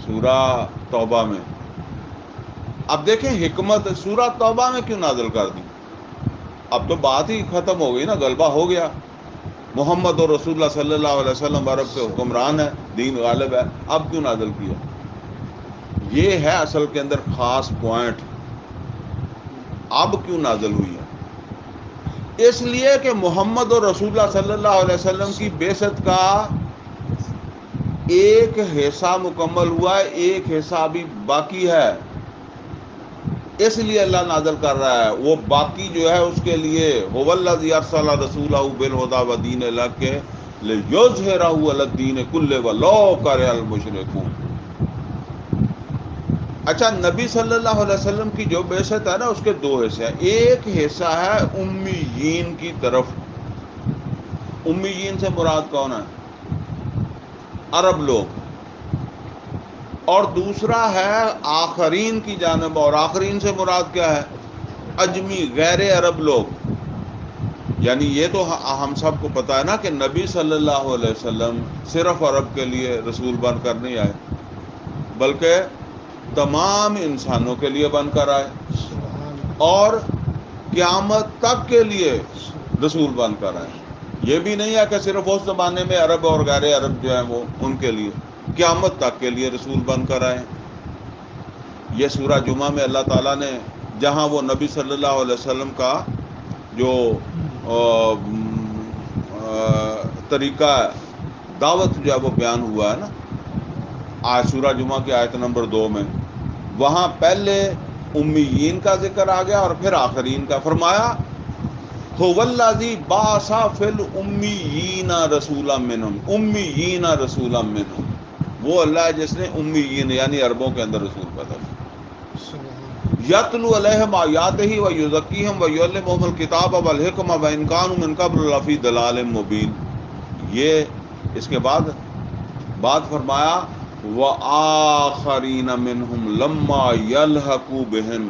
سورہ توبہ میں۔ اب دیکھیں حکمت، سورہ توبہ میں کیوں نازل کر دی؟ اب تو بات ہی ختم ہو گئی نا، غلبہ ہو گیا، محمد اور رسول اللہ صلی اللہ علیہ وسلم عرب کے حکمران ہے، دین غالب ہے، اب کیوں نازل کیا؟ یہ ہے اصل کے اندر خاص پوائنٹ، اب کیوں نازل ہوئی ہے؟ اس لیے کہ محمد اور رسول اللہ صلی اللہ علیہ وسلم کی بعثت کا ایک حصہ مکمل ہوا ہے، ایک حصہ ابھی باقی ہے، اس لیے اللہ نازل کر رہا ہے۔ وہ باقی جو ہے اس کے لیے هو الذی ارسل رسولہ بالہدی ودین الحق لیظہرہ علی الدین کلہ ولو کرہ المشرکون۔ اچھا، نبی صلی اللہ علیہ وسلم کی جو بعثت ہے نا، اس کے 2 حصے ہیں۔ ایک حصہ ہے امیین کی طرف، امیین سے مراد کون ہے؟ عرب لوگ، اور دوسرا ہے آخرین کی جانب، اور آخرین سے مراد کیا ہے؟ اجمی، غیر عرب لوگ۔ یعنی یہ تو ہم سب کو پتہ ہے نا کہ نبی صلی اللہ علیہ وسلم صرف عرب کے لیے رسول بن کر نہیں آئے، بلکہ تمام انسانوں کے لیے بن کر آئے، اور قیامت تک کے لیے رسول بن کر آئے۔ یہ بھی نہیں ہے کہ صرف اس زمانے میں عرب اور غیر عرب جو ہیں وہ ان کے لیے، قیامت تک کے لیے رسول بن کر آئے. یہ سورہ جمعہ میں اللہ تعالیٰ نے جہاں وہ نبی صلی اللہ علیہ وسلم کا جو طریقہ دعوت جو ہے وہ بیان ہوا ہے نا آج سورہ جمعہ کی آیت نمبر 2 میں، وہاں پہلے امیین کا ذکر آ گیا اور پھر آخرین کا. فرمایا هو الذی بعث فی الامیین رسولا منہم، امیین رسولا منہم، وہ اللہ ہے جس نے امیین یعنی عربوں کے اندر رسول پیدا کیا. یتلو علیہم آیاتہ ویزکیہم ویعلمہم الکتاب والحکمہ وان کانوا من قبل لفی ضلال مبین. یہ اس کے بعد فرمایا وآخرین منہم لما یلحقوا بہم،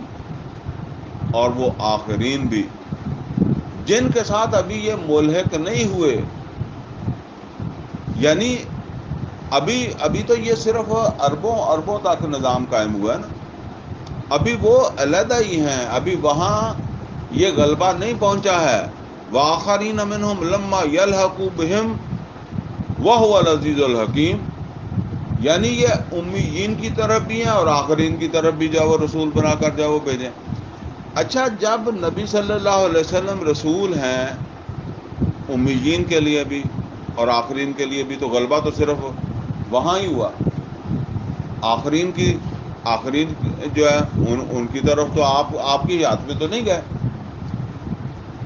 اور وہ آخرین بھی جن کے ساتھ ابھی یہ ملحق نہیں ہوئے، یعنی ابھی تو یہ صرف عربوں تک نظام قائم ہوا ہے نا، ابھی وہ علیحدہ ہی ہیں، ابھی وہاں یہ غلبہ نہیں پہنچا ہے. وآخرین منہم لما یلحقوا بہم وہو العزیز الحکیم، یعنی یہ امیین کی طرف بھی ہیں اور آخرین کی طرف بھی جاؤ رسول بنا کر جاؤ بھیجیں. اچھا، جب نبی صلی اللہ علیہ وسلم رسول ہیں امیین کے لیے بھی اور آخرین کے لیے بھی، تو غلبہ تو صرف وہاں ہی ہوا. آخرین جو ہے ان کی طرف تو آپ کی یاد میں تو نہیں گئے،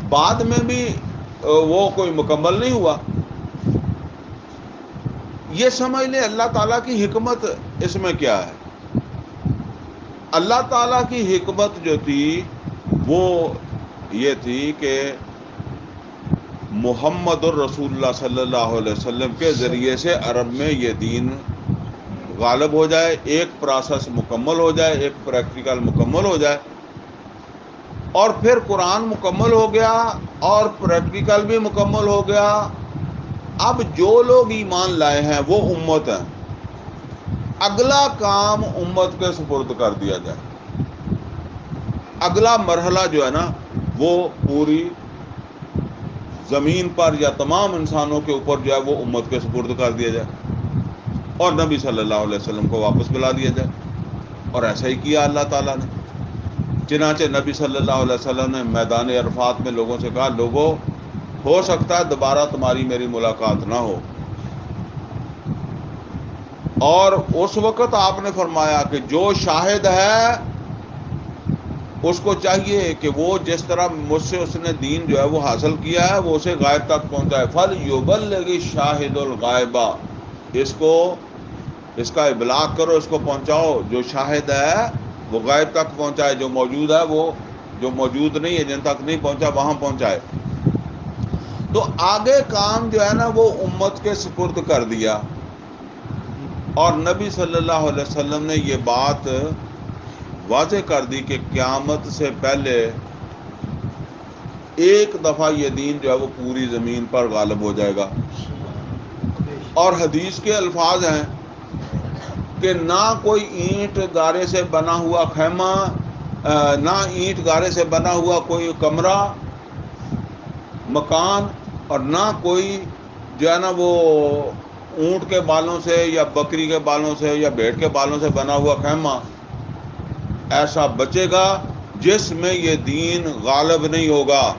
بعد میں بھی وہ کوئی مکمل نہیں ہوا. یہ سمجھ لیں اللہ تعالیٰ کی حکمت اس میں کیا ہے. اللہ تعالیٰ کی حکمت جو تھی وہ یہ تھی کہ محمد الرسول اللہ صلی اللہ علیہ وسلم کے ذریعے سے عرب میں یہ دین غالب ہو جائے، ایک پروسیس مکمل ہو جائے، ایک پریکٹیکل مکمل ہو جائے، اور پھر قرآن مکمل ہو گیا اور پریکٹیکل بھی مکمل ہو گیا. اب جو لوگ ایمان لائے ہیں وہ امت ہیں، اگلا کام امت کے سپرد کر دیا جائے. اگلا مرحلہ جو ہے نا وہ پوری زمین پر یا تمام انسانوں کے اوپر جو ہے وہ امت کے سپرد کر دیا جائے اور نبی صلی اللہ علیہ وسلم کو واپس بلا دیا جائے. اور ایسا ہی کیا اللہ تعالیٰ نے. چنانچہ نبی صلی اللہ علیہ وسلم نے میدان عرفات میں لوگوں سے کہا، لوگوں ہو سکتا ہے دوبارہ تمہاری میری ملاقات نہ ہو. اور اس وقت آپ نے فرمایا کہ جو شاہد ہے اس کو چاہیے کہ وہ جس طرح مجھ سے اس نے دین جو ہے وہ حاصل کیا ہے وہ اسے غائب تک پہنچائے. فَلْيُبَلِّغِ الشَّاهِدُ الْغَائِبَ، اس کا ابلاغ کرو، اس کو پہنچاؤ. جو شاہد ہے وہ غائب تک پہنچائے، جو موجود ہے وہ جو موجود نہیں ہے جن تک نہیں پہنچا وہاں پہنچائے. تو آگے کام جو ہے نا وہ امت کے سپرد کر دیا. اور نبی صلی اللہ علیہ وسلم نے یہ بات واضح کر دی کہ قیامت سے پہلے ایک دفعہ یہ دین جو ہے وہ پوری زمین پر غالب ہو جائے گا. اور حدیث کے الفاظ ہیں کہ نہ کوئی اینٹ گارے سے بنا ہوا خیمہ، نہ اینٹ گارے سے بنا ہوا کوئی کمرہ مکان، اور نہ کوئی جو ہے نا وہ اونٹ کے بالوں سے یا بکری کے بالوں سے یا بھیڑ کے بالوں سے بنا ہوا خیمہ ایسا بچے گا جس میں یہ دین غالب نہیں ہوگا.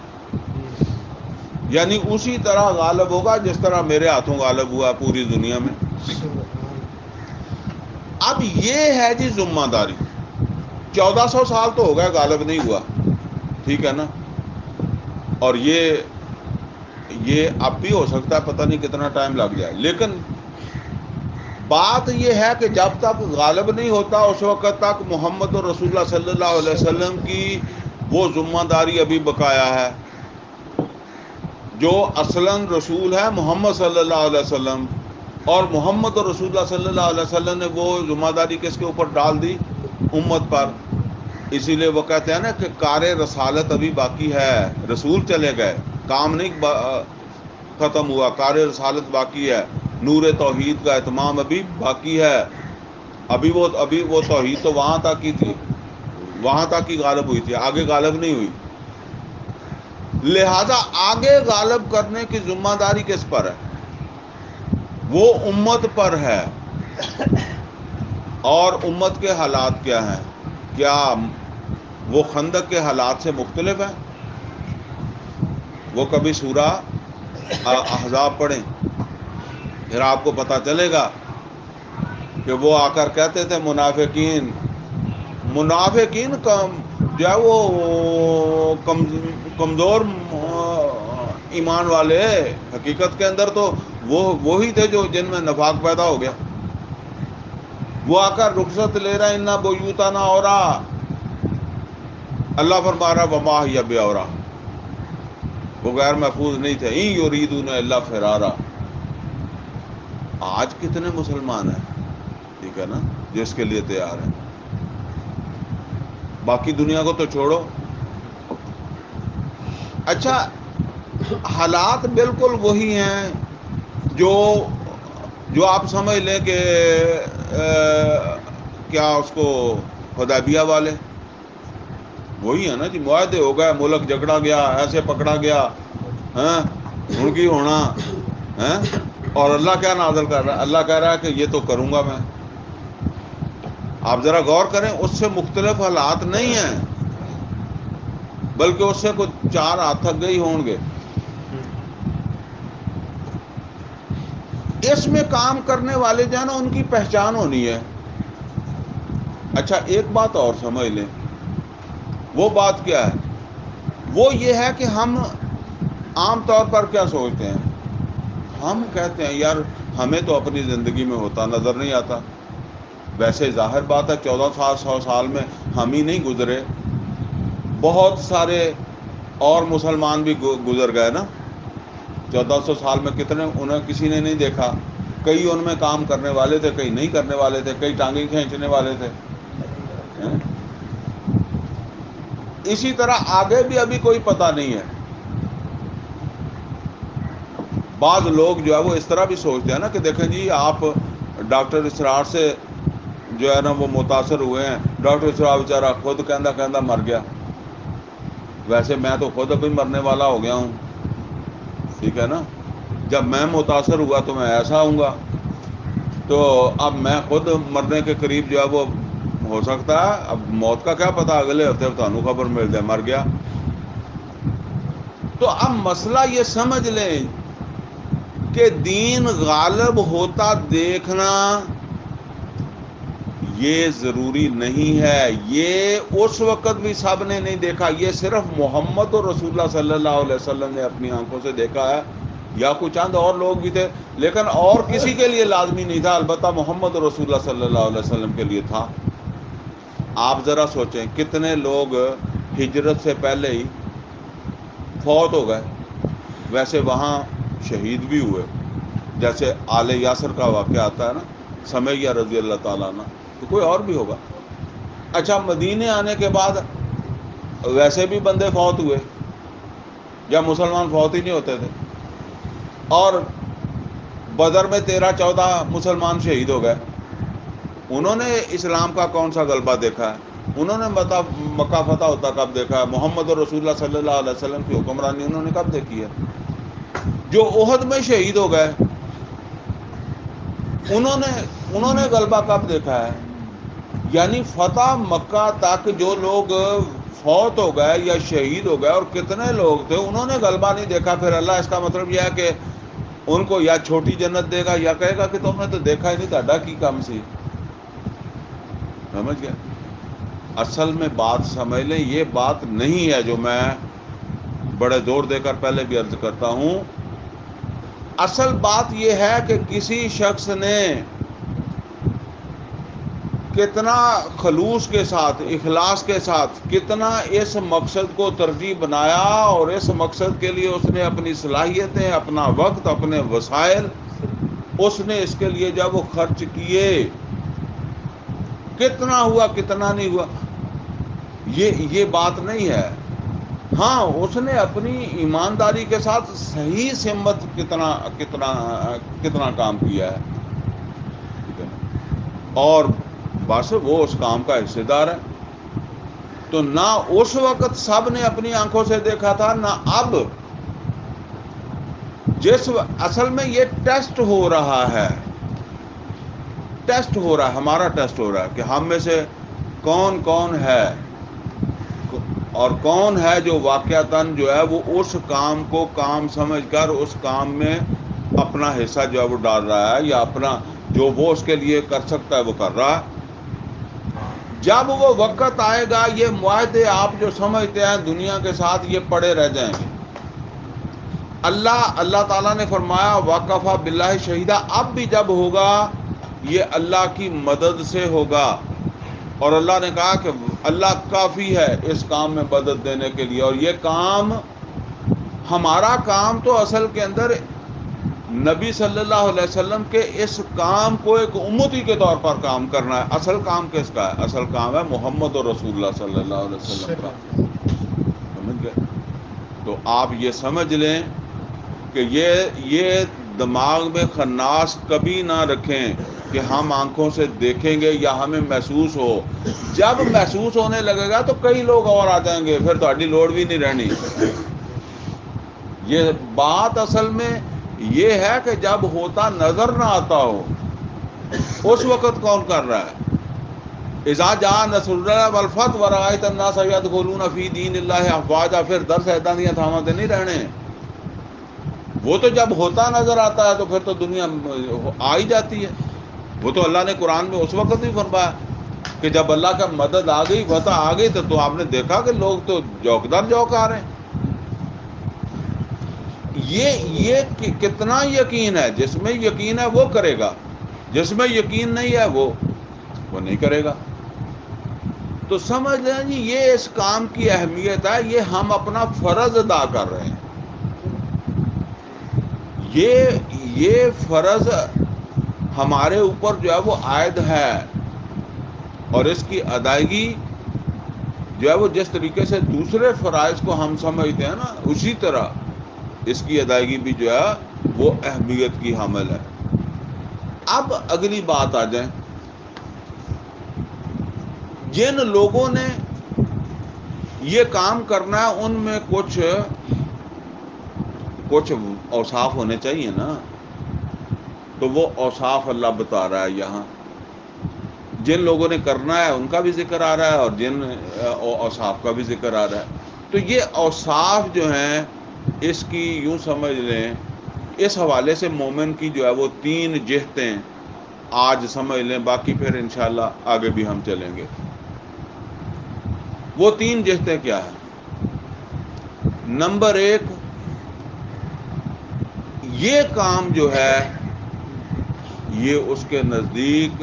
یعنی اسی طرح غالب ہوگا جس طرح میرے ہاتھوں غالب ہوا پوری دنیا میں. اب یہ ہے جی ذمہ داری. 1400 سال تو ہو گئے غالب نہیں ہوا، ٹھیک ہے نا. اور یہ اب بھی ہو سکتا ہے، پتہ نہیں کتنا ٹائم لگ جائے. لیکن بات یہ ہے کہ جب تک غالب نہیں ہوتا اس وقت تک محمد رسول اللہ صلی اللہ علیہ وسلم کی وہ ذمہ داری ابھی بقایا ہے. جو اصلاً رسول ہے محمد صلی اللہ علیہ وسلم، اور محمد رسول اللہ صلی اللہ علیہ وسلم نے وہ ذمہ داری کس کے اوپر ڈال دی؟ امت پر. اسی لیے وہ کہتے ہیں نا کہ کار رسالت ابھی باقی ہے. رسول چلے گئے، کام نہیں ختم ہوا، کار رسالت باقی ہے. نور توحید کا اتمام ابھی باقی ہے. ابھی وہ توحید تو وہاں تک ہی تھی، وہاں تک ہی غالب ہوئی تھی، آگے غالب نہیں ہوئی. لہذا آگے غالب کرنے کی ذمہ داری کس پر ہے؟ وہ امت پر ہے. اور امت کے حالات کیا ہیں؟ کیا وہ خندق کے حالات سے مختلف ہیں؟ وہ کبھی سورہ احزاب پڑھیں، پھر آپ کو پتہ چلے گا کہ وہ آ کر کہتے تھے منافقین جو ہے وہ کمزور ایمان والے، حقیقت کے اندر تو وہی تھے جو جن میں نفاق پیدا ہو گیا. وہ آ کر رخصت لے رہا انا بیوتانا اورا، اللہ فرما رہا وما ہی بیورا، وہ غیر محفوظ نہیں تھے. یریدون الا فرارا. آج کتنے مسلمان ہیں، ٹھیک ہے نا، جس کے لیے تیار ہیں. باقی دنیا کو تو چھوڑو. اچھا، حالات بالکل وہی ہیں جو آپ سمجھ لیں کہ کیا اس کو حدیبیہ والے وہی ہے نا جی. معاہدے ہو گئے، ملک جھگڑا گیا، ایسے پکڑا گیا، ان کی ہونا، اور اللہ کیا نازل کر رہا ہے؟ اللہ کہہ رہا ہے کہ یہ تو کروں گا میں. آپ ذرا غور کریں، اس سے مختلف حالات نہیں ہیں، بلکہ اس سے کچھ 4 ہاتھ تھک گئی ہوں گے. اس میں کام کرنے والے جو ہے نا، ان کی پہچان ہونی ہے. اچھا، ایک بات اور سمجھ لیں. وہ بات کیا ہے؟ وہ یہ ہے کہ ہم عام طور پر کیا سوچتے ہیں؟ ہم کہتے ہیں یار ہمیں تو اپنی زندگی میں ہوتا نظر نہیں آتا. ویسے ظاہر بات ہے 1400 سال میں ہم ہی نہیں گزرے، بہت سارے اور مسلمان بھی گزر گئے نا. 1400 سال میں کتنے، انہیں کسی نے نہیں دیکھا. کئی ان میں کام کرنے والے تھے، کئی نہیں کرنے والے تھے، کئی ٹانگیں کھینچنے والے تھے. اسی طرح آگے بھی ابھی کوئی پتہ نہیں ہے. بعض لوگ جو ہے وہ اس طرح بھی سوچتے ہیں نا کہ دیکھیں جی، آپ ڈاکٹر اسرار سے جو ہے نا وہ متاثر ہوئے ہیں. ڈاکٹر اسرار بیچارہ خود کہندہ مر گیا. ویسے میں تو خود ابھی مرنے والا ہو گیا ہوں، ٹھیک ہے نا. جب میں متاثر ہوا تو میں ایسا ہوں گا. تو اب میں خود مرنے کے قریب جو ہے وہ ہو سکتا ہے. اب موت کا کیا پتہ، اگلے ہفتے تمہیں خبر مل جائے مر گیا. تو اب مسئلہ یہ سمجھ لیں کہ دین غالب ہوتا دیکھنا یہ ضروری نہیں ہے. یہ اس وقت بھی سب نے نہیں دیکھا. یہ صرف محمد اور رسول اللہ صلی اللہ علیہ وسلم نے اپنی آنکھوں سے دیکھا ہے، یا کچھ چند اور لوگ بھی تھے، لیکن اور کسی کے لیے لازمی نہیں تھا. البتہ محمد اور رسول اللہ صلی اللہ علیہ وسلم کے لیے تھا. آپ ذرا سوچیں کتنے لوگ ہجرت سے پہلے ہی فوت ہو گئے. ویسے وہاں شہید بھی ہوئے، جیسے آل یاسر کا واقعہ آتا ہے نا، سمیہ رضی اللہ تعالیٰ عنہ. تو کوئی اور بھی ہوگا. اچھا، مدینے آنے کے بعد ویسے بھی بندے فوت ہوئے، یا مسلمان فوت ہی نہیں ہوتے تھے. اور بدر میں 13-14 مسلمان شہید ہو گئے. انہوں نے اسلام کا کون سا غلبہ دیکھا ہے؟ انہوں نے مکہ فتح ہوتا کب دیکھا ہے؟ محمد اور رسول اللہ صلی اللہ علیہ وسلم کی حکمرانی انہوں نے کب دیکھی ہے؟ جو احد میں شہید ہو گئے انہوں نے غلبہ کب دیکھا ہے؟ یعنی فتح مکہ تک جو لوگ فوت ہو گئے یا شہید ہو گئے، اور کتنے لوگ تھے، انہوں نے غلبہ نہیں دیکھا. پھر اللہ اس کا مطلب یہ ہے کہ ان کو یا چھوٹی جنت دے گا، یا کہے گا کہ تم نے تو دیکھا ہی نہیں، تھا کی کم سی. سمجھ گیا؟ اصل میں بات سمجھ لیں، یہ بات نہیں ہے جو میں بڑے زور دے کر پہلے بھی عرض کرتا ہوں. اصل بات یہ ہے کہ کسی شخص نے کتنا خلوص کے ساتھ، اخلاص کے ساتھ، کتنا اس مقصد کو ترجیح بنایا، اور اس مقصد کے لیے اس نے اپنی صلاحیتیں، اپنا وقت، اپنے وسائل اس نے اس کے لیے جب وہ خرچ کیے. کتنا ہوا کتنا نہیں ہوا یہ بات نہیں ہے. ہاں، اس نے اپنی ایمانداری کے ساتھ صحیح سمت کتنا کام کیا ہے، ٹھیک ہے نا؟ اور بس وہ اس کام کا حصے دار ہے. تو نہ اس وقت سب نے اپنی آنکھوں سے دیکھا تھا، نہ اب. اصل میں یہ ٹیسٹ ہو رہا ہے. ٹیسٹ ہو رہا ہے، ہمارا ٹیسٹ ہو رہا ہے کہ ہم میں سے کون کون ہے اور کون ہے جو واقعتاً جو ہے وہ اس کام کو کام سمجھ کر اس کام میں اپنا حصہ جو ہے وہ ڈال رہا ہے، یا اپنا جو وہ اس کے لیے کر سکتا ہے وہ کر رہا ہے۔ جب وہ وقت آئے گا یہ معاہدے آپ جو سمجھتے ہیں دنیا کے ساتھ یہ پڑے رہ جائیں گے۔ اللہ تعالیٰ نے فرمایا وَكَفَى بِاللَّهِ شَهِيدًا، اب بھی جب ہوگا یہ اللہ کی مدد سے ہوگا، اور اللہ نے کہا کہ اللہ کافی ہے اس کام میں مدد دینے کے لیے، اور یہ کام ہمارا کام تو اصل کے اندر نبی صلی اللہ علیہ وسلم کے اس کام کو ایک امتی کے طور پر کام کرنا ہے۔ اصل کام کس کا ہے؟ اصل کام ہے محمد اور رسول اللہ صلی اللہ علیہ وسلم کا، سمجھ گئے؟ تو آپ یہ سمجھ لیں کہ یہ دماغ میں خناس کبھی نہ رکھیں کہ ہم آنکھوں سے دیکھیں گے یا ہمیں محسوس ہو۔ جب محسوس ہونے لگے گا تو کئی لوگ اور آ جائیں گے، پھر تہاڈی لوڑ بھی نہیں رہنی۔ یہ بات اصل میں یہ ہے کہ جب ہوتا نظر نہ آتا ہو اس وقت کون کر رہا ہے؟ اذا جاء نصر اللہ والفتح ورأیت الناس یدخلون فی دین اللہ افواجا، پھر درس ایداں دیاں تھاواں تے نہیں رہنے۔ وہ تو جب ہوتا نظر آتا ہے تو پھر تو دنیا آ ہی جاتی ہے۔ وہ تو اللہ نے قرآن میں اس وقت بھی فرمایا کہ جب اللہ کا مدد آ گئی، فتح آ گئی، تو آپ نے دیکھا کہ لوگ تو جوکدار جوک آ رہے ہیں۔ یہ کتنا یقین ہے؟ جس میں یقین ہے وہ کرے گا، جس میں یقین نہیں ہے وہ نہیں کرے گا۔ تو سمجھ لیں جی یہ اس کام کی اہمیت ہے، یہ ہم اپنا فرض ادا کر رہے ہیں۔ یہ فرض ہمارے اوپر جو ہے وہ عائد ہے، اور اس کی ادائیگی جو ہے وہ جس طریقے سے دوسرے فرائض کو ہم سمجھتے ہیں نا، اسی طرح اس کی ادائیگی بھی جو ہے وہ اہمیت کی حامل ہے۔ اب اگلی بات آ جائیں، جن لوگوں نے یہ کام کرنا ہے ان میں کچھ اوصاف ہونے چاہیے نا، تو وہ اوصاف اللہ بتا رہا ہے یہاں۔ جن لوگوں نے کرنا ہے ان کا بھی ذکر آ رہا ہے، اور جن اوصاف کا بھی ذکر آ رہا ہے۔ تو یہ اوصاف جو ہیں اس کی یوں سمجھ لیں، اس حوالے سے مومن کی جو ہے وہ 3 جہتیں آج سمجھ لیں، باقی پھر انشاءاللہ آگے بھی ہم چلیں گے۔ وہ 3 جہتیں کیا ہیں؟ نمبر 1، یہ کام جو ہے یہ اس کے نزدیک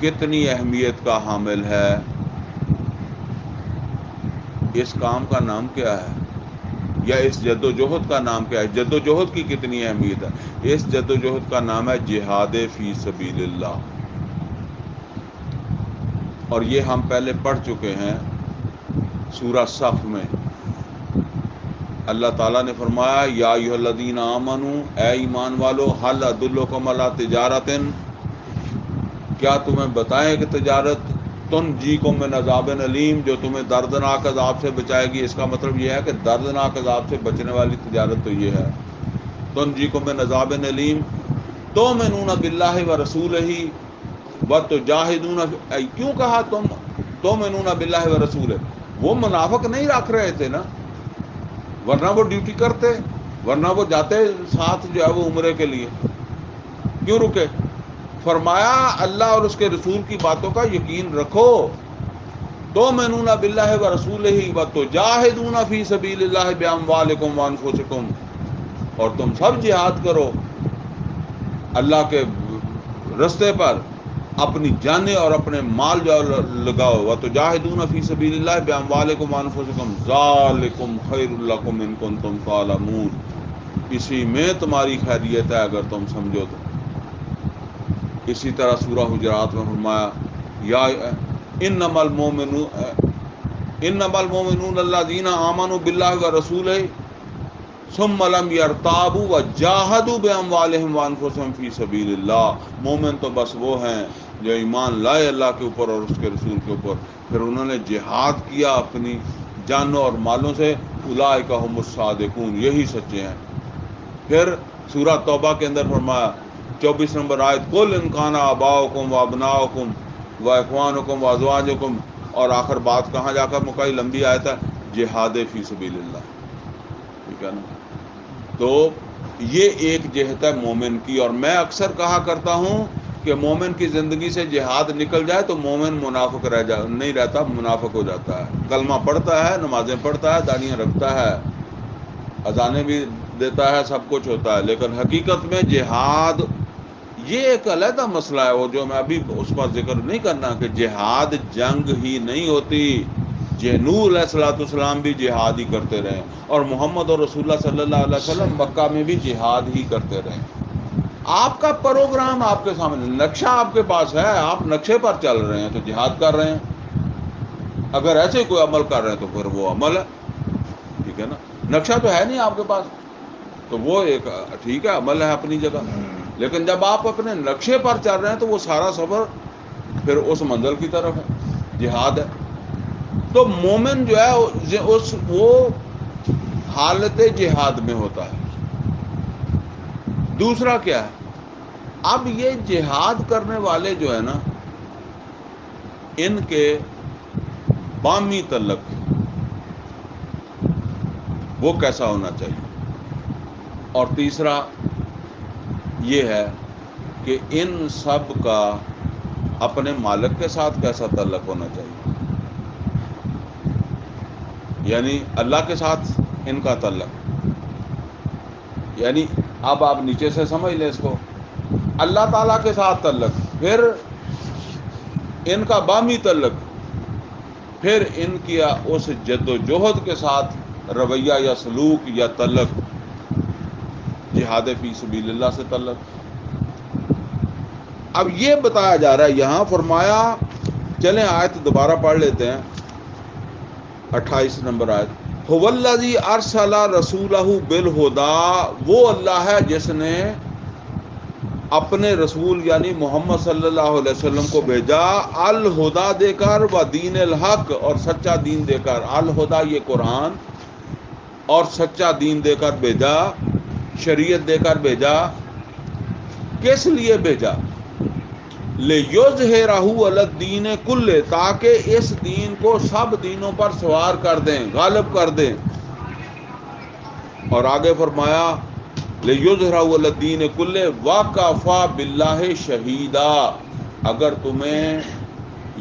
کتنی اہمیت کا حامل ہے، اس کام کا نام کیا ہے، یا اس جد و جہد کا نام کیا ہے، جد و جہد کی کتنی اہمیت ہے۔ اس جد و جہد کا نام ہے جہاد فی سبیل اللہ، اور یہ ہم پہلے پڑھ چکے ہیں سورہ صف میں۔ اللہ تعالیٰ نے فرمایا یا ایھا الذین آمنوا، اے ایمان والو، ھل ادلکم علی تجارۃ، کیا تمہیں بتائیں کہ تجارت تنجیکم من عذاب علیم، جو تمہیں دردناک عذاب سے بچائے گی۔ اس کا مطلب یہ ہے کہ دردناک عذاب سے بچنے والی تجارت تو یہ ہے، تنجیکم من عذاب علیم تؤمنون باللہ ورسولہ وتجاہدون، کیوں کہا تم تؤمنون باللہ ورسولہ؟ وہ منافق نہیں رکھ رہے تھے نا، ورنہ وہ ڈیوٹی کرتے، ورنہ وہ جاتے ساتھ جو ہے وہ عمرے کے لیے، کیوں رکے؟ فرمایا اللہ اور اس کے رسول کی باتوں کا یقین رکھو، تؤمنون باللہ ورسولہ وتجاہدون فی سبیل اللہ باموالکم وانفسکم، اور تم سب جہاد کرو اللہ کے رستے پر، اپنی جانیں اور اپنے مال جو لگاؤ، وتجاہدون فی سبیل اللہ باموالکم وانفسکم ذالکم خیر لکم ان کنتم تعلمون، اسی میں تمہاری خیریت ہے اگر تم سمجھو تو۔ اسی طرح سورہ حجرات میں فرمایا یا انما المؤمنون الذین آمنوا باللہ ورسولہ ثم لم یرتابوا وجاہدوا باموالہم وانفسہم فی سبیل اللہ، مومن تو بس وہ ہیں جو ایمان لائے اللہ کے اوپر اور اس کے رسول کے اوپر، پھر انہوں نے جہاد کیا اپنی جانوں اور مالوں سے، اولئک ھم الصادقون، یہی سچے ہیں۔ پھر سورہ توبہ کے اندر فرمایا 24 نمبر آیت قل ان کان آباؤکم و ابناؤکم و اخوانکم و ازواجکم، اور آخر بات کہاں جا کر مکئی لمبی آیت ہے جہاد فی سبیل اللہ. ٹھیک ہے نا. تو یہ ایک جہت ہے مومن کی. اور میں اکثر کہا کرتا ہوں کہ مومن کی زندگی سے جہاد نکل جائے تو مومن منافق نہیں رہتا، منافق ہو جاتا ہے. کلمہ پڑھتا ہے، نمازیں پڑھتا ہے، داڑیاں رکھتا ہے، اذانیں بھی دیتا ہے، سب کچھ ہوتا ہے، لیکن حقیقت میں جہاد یہ ایک علیحدہ مسئلہ ہے، وہ جو میں ابھی اس پر ذکر نہیں کرنا کہ جہاد جنگ ہی نہیں ہوتی. نوح علیہ الصلوۃ والسلام بھی جہاد ہی کرتے رہے، اور محمد اور رسول اللہ صلی اللہ علیہ وسلم مکہ میں بھی جہاد ہی کرتے رہے. آپ کا پروگرام آپ کے سامنے، نقشہ آپ کے پاس ہے، آپ نقشے پر چل رہے ہیں تو جہاد کر رہے ہیں. اگر ایسے کوئی عمل کر رہے ہیں تو پھر وہ عمل ہے. ٹھیک ہے نا. نقشہ تو ہے نہیں آپ کے پاس تو وہ ایک ٹھیک ہے عمل ہے اپنی جگہ، لیکن جب آپ اپنے نقشے پر چل رہے ہیں تو وہ سارا سفر پھر اس منزل کی طرف ہے، جہاد ہے. تو مومن جو ہے وہ حالت جہاد میں ہوتا ہے. دوسرا کیا ہے، اب یہ جہاد کرنے والے جو ہے نا ان کے بامی تعلق وہ کیسا ہونا چاہیے. اور تیسرا یہ ہے کہ ان سب کا اپنے مالک کے ساتھ کیسا تعلق ہونا چاہیے. یعنی اللہ کے ساتھ ان کا تعلق، یعنی اب آپ نیچے سے سمجھ لیں اس کو، اللہ تعالیٰ کے ساتھ تعلق، پھر ان کا بامی تعلق، پھر ان کی اس جد و جہد کے ساتھ رویہ یا سلوک یا تعلق، جہاد فی سبیل اللہ سے تعلق. اب یہ بتایا جا رہا ہے یہاں، فرمایا چلیں آیت دوبارہ پڑھ لیتے ہیں، 28 نمبر آیت. هو الذی ارسل رسولہ بالہدی، وہ اللہ ہے جس نے اپنے رسول یعنی محمد صلی اللہ علیہ وسلم کو بھیجا الہدا دے کر و دین الحق، اور سچا دین دے کر. الہدا یہ قرآن، اور سچا دین دے کر بھیجا، شریعت دے کر بھیجا. کس لیے بھیجا؟ لِیُظْہِرَہُ عَلَى الدِّینِ کُلِّہ، تاکہ اس دین کو سب دینوں پر سوار کر دیں، غالب کر دیں. اور آگے فرمایا لِیُظْہِرَہُ عَلَى الدِّینِ کُلِّہ وَکَفَىٰ بِاللَّہِ شَہِیدًا. اگر تمہیں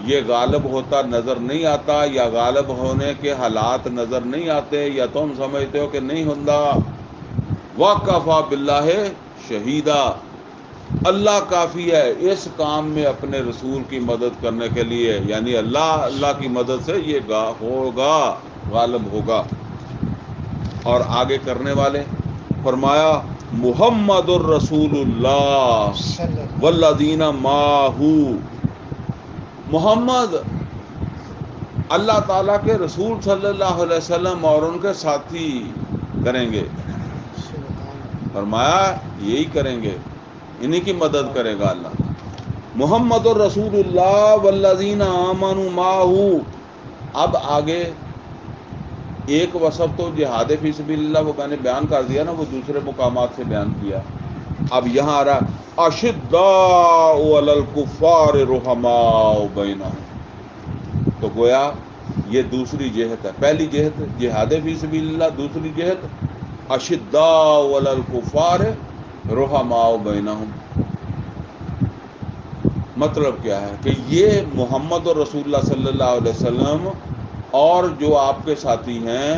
یہ غالب ہوتا نظر نہیں آتا، یا غالب ہونے کے حالات نظر نہیں آتے، یا تم سمجھتے ہو کہ نہیں ہوتا، وَکَفَىٰ بِاللَّہِ شَہِیدًا، اللہ کافی ہے اس کام میں اپنے رسول کی مدد کرنے کے لیے. یعنی اللہ کی مدد سے یہ ہوگا، غالب ہوگا. اور آگے کرنے والے فرمایا محمد الرسول اللہ والذین معہ، محمد اللہ تعالیٰ کے رسول صلی اللہ علیہ وسلم اور ان کے ساتھی کریں گے. فرمایا یہی کریں گے، انہی کی مدد کرے گا اللہ. محمد الرسول اللہ والذین آمنوا معہ. اب آگے ایک وصف تو جہاد فی سبیل اللہ وہ میں نے بیان کر دیا نا، وہ دوسرے مقامات سے بیان کیا. اب یہاں آ رہا اشداء علی الکفار رحماء بینہم. تو گویا یہ دوسری جہت ہے. پہلی جہت جہاد فی سبیل اللہ، دوسری جہت اشداء علی الکفار رحماء بینہم. مطلب کیا ہے کہ یہ محمد اور رسول اللہ صلی اللہ علیہ وسلم اور جو آپ کے ساتھی ہیں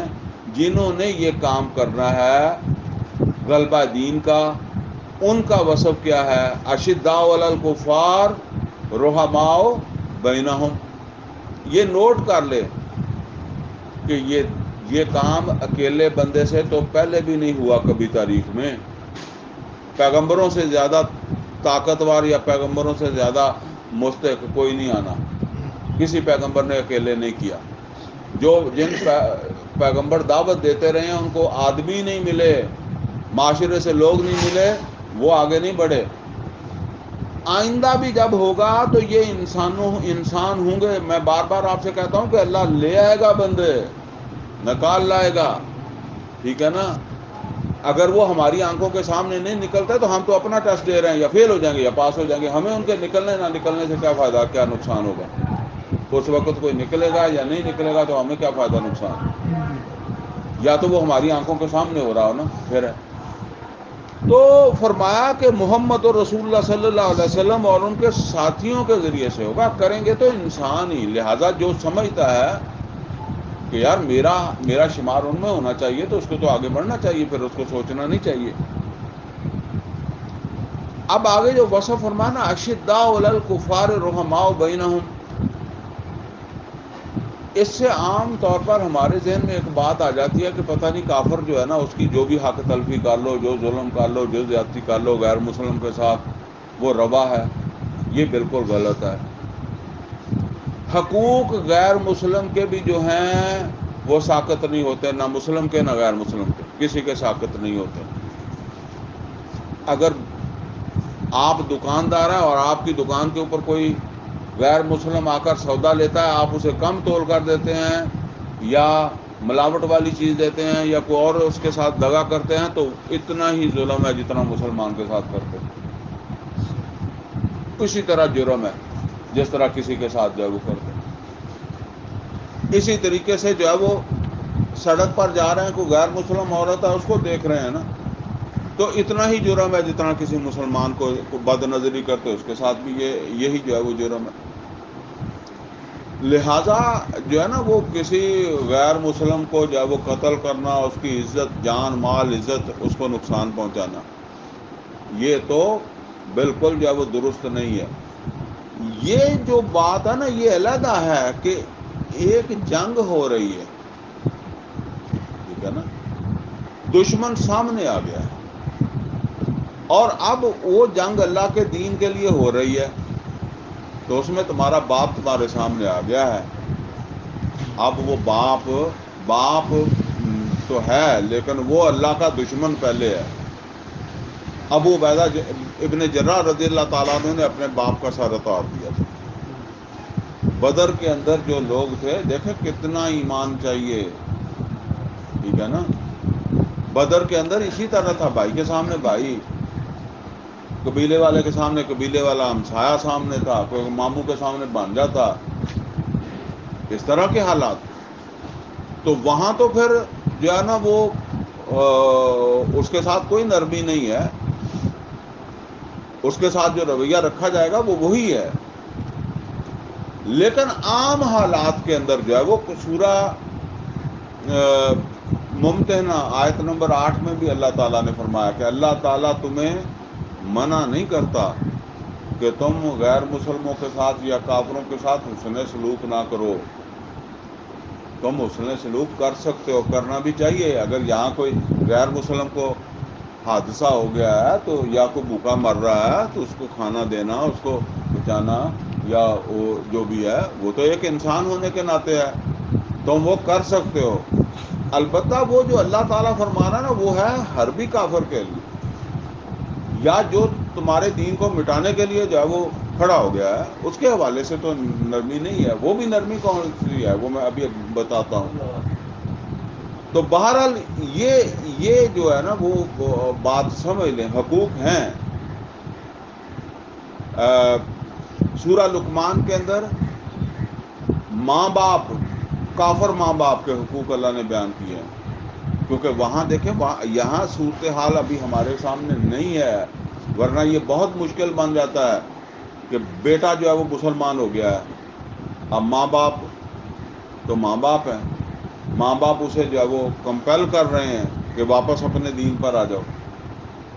جنہوں نے یہ کام کرنا ہے غلبہ دین کا، ان کا وصف کیا ہے؟ اشداء علی الکفار رحماء بینہم. یہ نوٹ کر لے کہ یہ کام اکیلے بندے سے تو پہلے بھی نہیں ہوا کبھی تاریخ میں. پیغمبروں سے زیادہ طاقتور یا پیغمبروں سے زیادہ مستحق کوئی نہیں آنا. کسی پیغمبر نے اکیلے نہیں کیا. جن پیغمبر دعوت دیتے رہے ہیں ان کو آدمی نہیں ملے، معاشرے سے لوگ نہیں ملے، وہ آگے نہیں بڑھے. آئندہ بھی جب ہوگا تو یہ انسان ہوں گے. میں بار بار آپ سے کہتا ہوں کہ اللہ لے آئے گا بندے، نکال لائے گا. ٹھیک ہے نا. اگر وہ ہماری آنکھوں کے سامنے نہیں نکلتا تو ہم تو اپنا ٹیسٹ دے رہے ہیں، یا فیل ہو جائیں گے یا پاس ہو جائیں گے، ہمیں ان کے نکلنے نہ نکلنے سے کیا فائدہ، کیا نقصان ہوگا؟ اس وقت کوئی نکلے گا یا نہیں نکلے گا تو ہمیں کیا فائدہ نقصان؟ یا تو وہ ہماری آنکھوں کے سامنے ہو رہا ہو نا، پھر ہے۔ تو فرمایا کہ محمد اور رسول اللہ صلی اللہ علیہ وسلم اور ان کے ساتھیوں کے ذریعے سے ہوگا، کریں گے تو انسان ہی، لہذا جو سمجھتا ہے کہ یار میرا شمار ان میں ہونا چاہیے تو اس کو تو آگے بڑھنا چاہیے، پھر اس کو سوچنا نہیں چاہیے۔ اب آگے جو وصف فرمانا اشداء علی الکفار رحماء بینہم، اس سے عام طور پر ہمارے ذہن میں ایک بات آ جاتی ہے کہ پتہ نہیں کافر جو ہے نا، اس کی جو بھی حق تلفی کر لو، جو ظلم کر لو، جو زیادتی کر لو غیر مسلم کے ساتھ، وہ روا ہے۔ یہ بالکل غلط ہے۔ حقوق غیر مسلم کے بھی جو ہیں وہ ساقط نہیں ہوتے، نہ مسلم کے نہ غیر مسلم کے، کسی کے ساقط نہیں ہوتے۔ اگر آپ دکاندار ہیں اور آپ کی دکان کے اوپر کوئی غیر مسلم آ کر سودا لیتا ہے، آپ اسے کم تول کر دیتے ہیں یا ملاوٹ والی چیز دیتے ہیں یا کوئی اور اس کے ساتھ دغا کرتے ہیں، تو اتنا ہی ظلم ہے جتنا مسلمان کے ساتھ کرتے ہیں، اسی طرح جرم ہے جس طرح کسی کے ساتھ جو ہے وہ کرتے ہیں۔ اسی طریقے سے جو ہے وہ سڑک پر جا رہے ہیں، کوئی غیر مسلم عورت ہے، اس کو دیکھ رہے ہیں نا، تو اتنا ہی جرم ہے جتنا کسی مسلمان کو بد نظری کرتے اس کے ساتھ بھی یہی جو ہے وہ جرم ہے۔ لہٰذا جو ہے نا وہ کسی غیر مسلم کو جو ہے وہ قتل کرنا، اس کی عزت، جان مال عزت، اس کو نقصان پہنچانا، یہ تو بالکل جو ہے وہ درست نہیں ہے۔ یہ جو بات ہے نا یہ علیحدہ ہے کہ ایک جنگ ہو رہی ہے، ٹھیک ہے نا، دشمن سامنے آ گیا ہے اور اب وہ جنگ اللہ کے دین کے لیے ہو رہی ہے، تو اس میں تمہارا باپ تمہارے سامنے آ گیا ہے۔ اب وہ باپ تو ہے لیکن وہ اللہ کا دشمن پہلے ہے۔ ابو عبیدہ ابن جراح رضی اللہ تعالیٰ عنہ نے اپنے باپ کا سر اتار دیا تھا۔ بدر کے اندر جو لوگ تھے، دیکھیں کتنا ایمان چاہیے، ٹھیک ہے نا، بدر کے اندر اسی طرح تھا، بھائی کے سامنے بھائی، قبیلے والے کے سامنے قبیلے والا، ہمسایہ سامنے تھا، کوئی ماموں کے سامنے بھانجا تھا، اس طرح کے حالات۔ تو وہاں تو پھر جو ہے نا وہ اس کے ساتھ کوئی نرمی نہیں ہے، اس کے ساتھ جو رویہ رکھا جائے گا وہ وہی ہے۔ لیکن عام حالات کے اندر جو ہے وہ سورہ ممتحنہ آیت نمبر 8 میں بھی اللہ تعالیٰ نے فرمایا کہ اللہ تعالیٰ تمہیں منع نہیں کرتا کہ تم غیر مسلموں کے ساتھ یا کافروں کے ساتھ حسن سلوک نہ کرو، تم حسن سلوک کر سکتے ہو، کرنا بھی چاہیے۔ اگر یہاں کوئی غیر مسلم کو حادثہ ہو گیا ہے تو یا کوئی بھوکا مر رہا ہے تو اس کو کھانا دینا، اس کو بچانا، یا وہ جو بھی ہے وہ تو ایک انسان ہونے کے ناطے ہے، تم وہ کر سکتے ہو۔ البتہ وہ جو اللہ تعالیٰ فرمانا نا وہ ہے حربی کافر کے لیے، یا جو تمہارے دین کو مٹانے کے لیے جو ہے وہ کھڑا ہو گیا ہے، اس کے حوالے سے تو نرمی نہیں ہے۔ وہ بھی نرمی کون سی ہے وہ میں ابھی بتاتا ہوں۔ تو بہرحال یہ جو ہے نا وہ بات سمجھ لیں، حقوق ہیں۔ سورہ لقمان کے اندر ماں باپ، کافر ماں باپ کے حقوق اللہ نے بیان کیے ہیں، کیونکہ وہاں دیکھیں یہاں صورتحال ابھی ہمارے سامنے نہیں ہے، ورنہ یہ بہت مشکل بن جاتا ہے کہ بیٹا جو ہے وہ مسلمان ہو گیا ہے، اب ماں باپ تو ماں باپ ہیں، ماں باپ اسے جو ہے وہ کمپیل کر رہے ہیں کہ واپس اپنے دین پر آ جاؤ،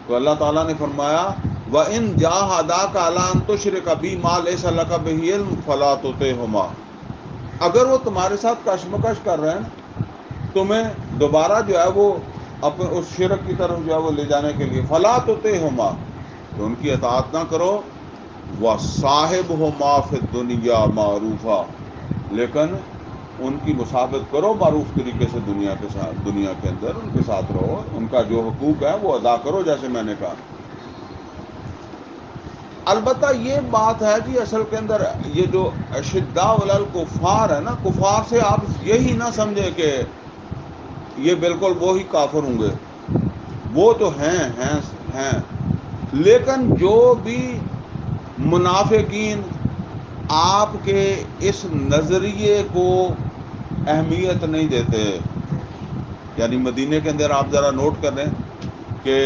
تو اللہ تعالیٰ نے فرمایا وَإِن جَاهَدَاكَ عَلَىٰ أَن تُشْرِكَ بِي مَا لَيْسَ لَكَ بِهِ عِلْمٌ فَلَا تُطِعْهُمَا، اگر وہ تمہارے ساتھ کشمکش کر رہے ہیں نا تمہیں دوبارہ جو ہے وہ اپنے اس شرک کی طرف جو ہے وہ لے جانے کے لیے، فَلَا تُطِعْهُمَا، تو ان کی اطاعت نہ کرو، وَصَاحِبْهُمَا فِي الدُّنْيَا مَعْرُوفًا، لیکن ان کی مصاحبت کرو معروف طریقے سے، دنیا کے اندر ان کے ساتھ رہو، ان کا جو حقوق ہے وہ ادا کرو جیسے میں نے کہا۔ البتہ یہ بات ہے کہ اصل کے اندر یہ جو اشداء علی الکفار ہے نا، کفار سے آپ یہی نہ سمجھے کہ یہ بالکل وہی کافر ہوں گے، وہ تو ہیں، لیکن جو بھی منافقین آپ کے اس نظریے کو اہمیت نہیں دیتے، یعنی مدینے کے اندر آپ ذرا نوٹ کر لیں کہ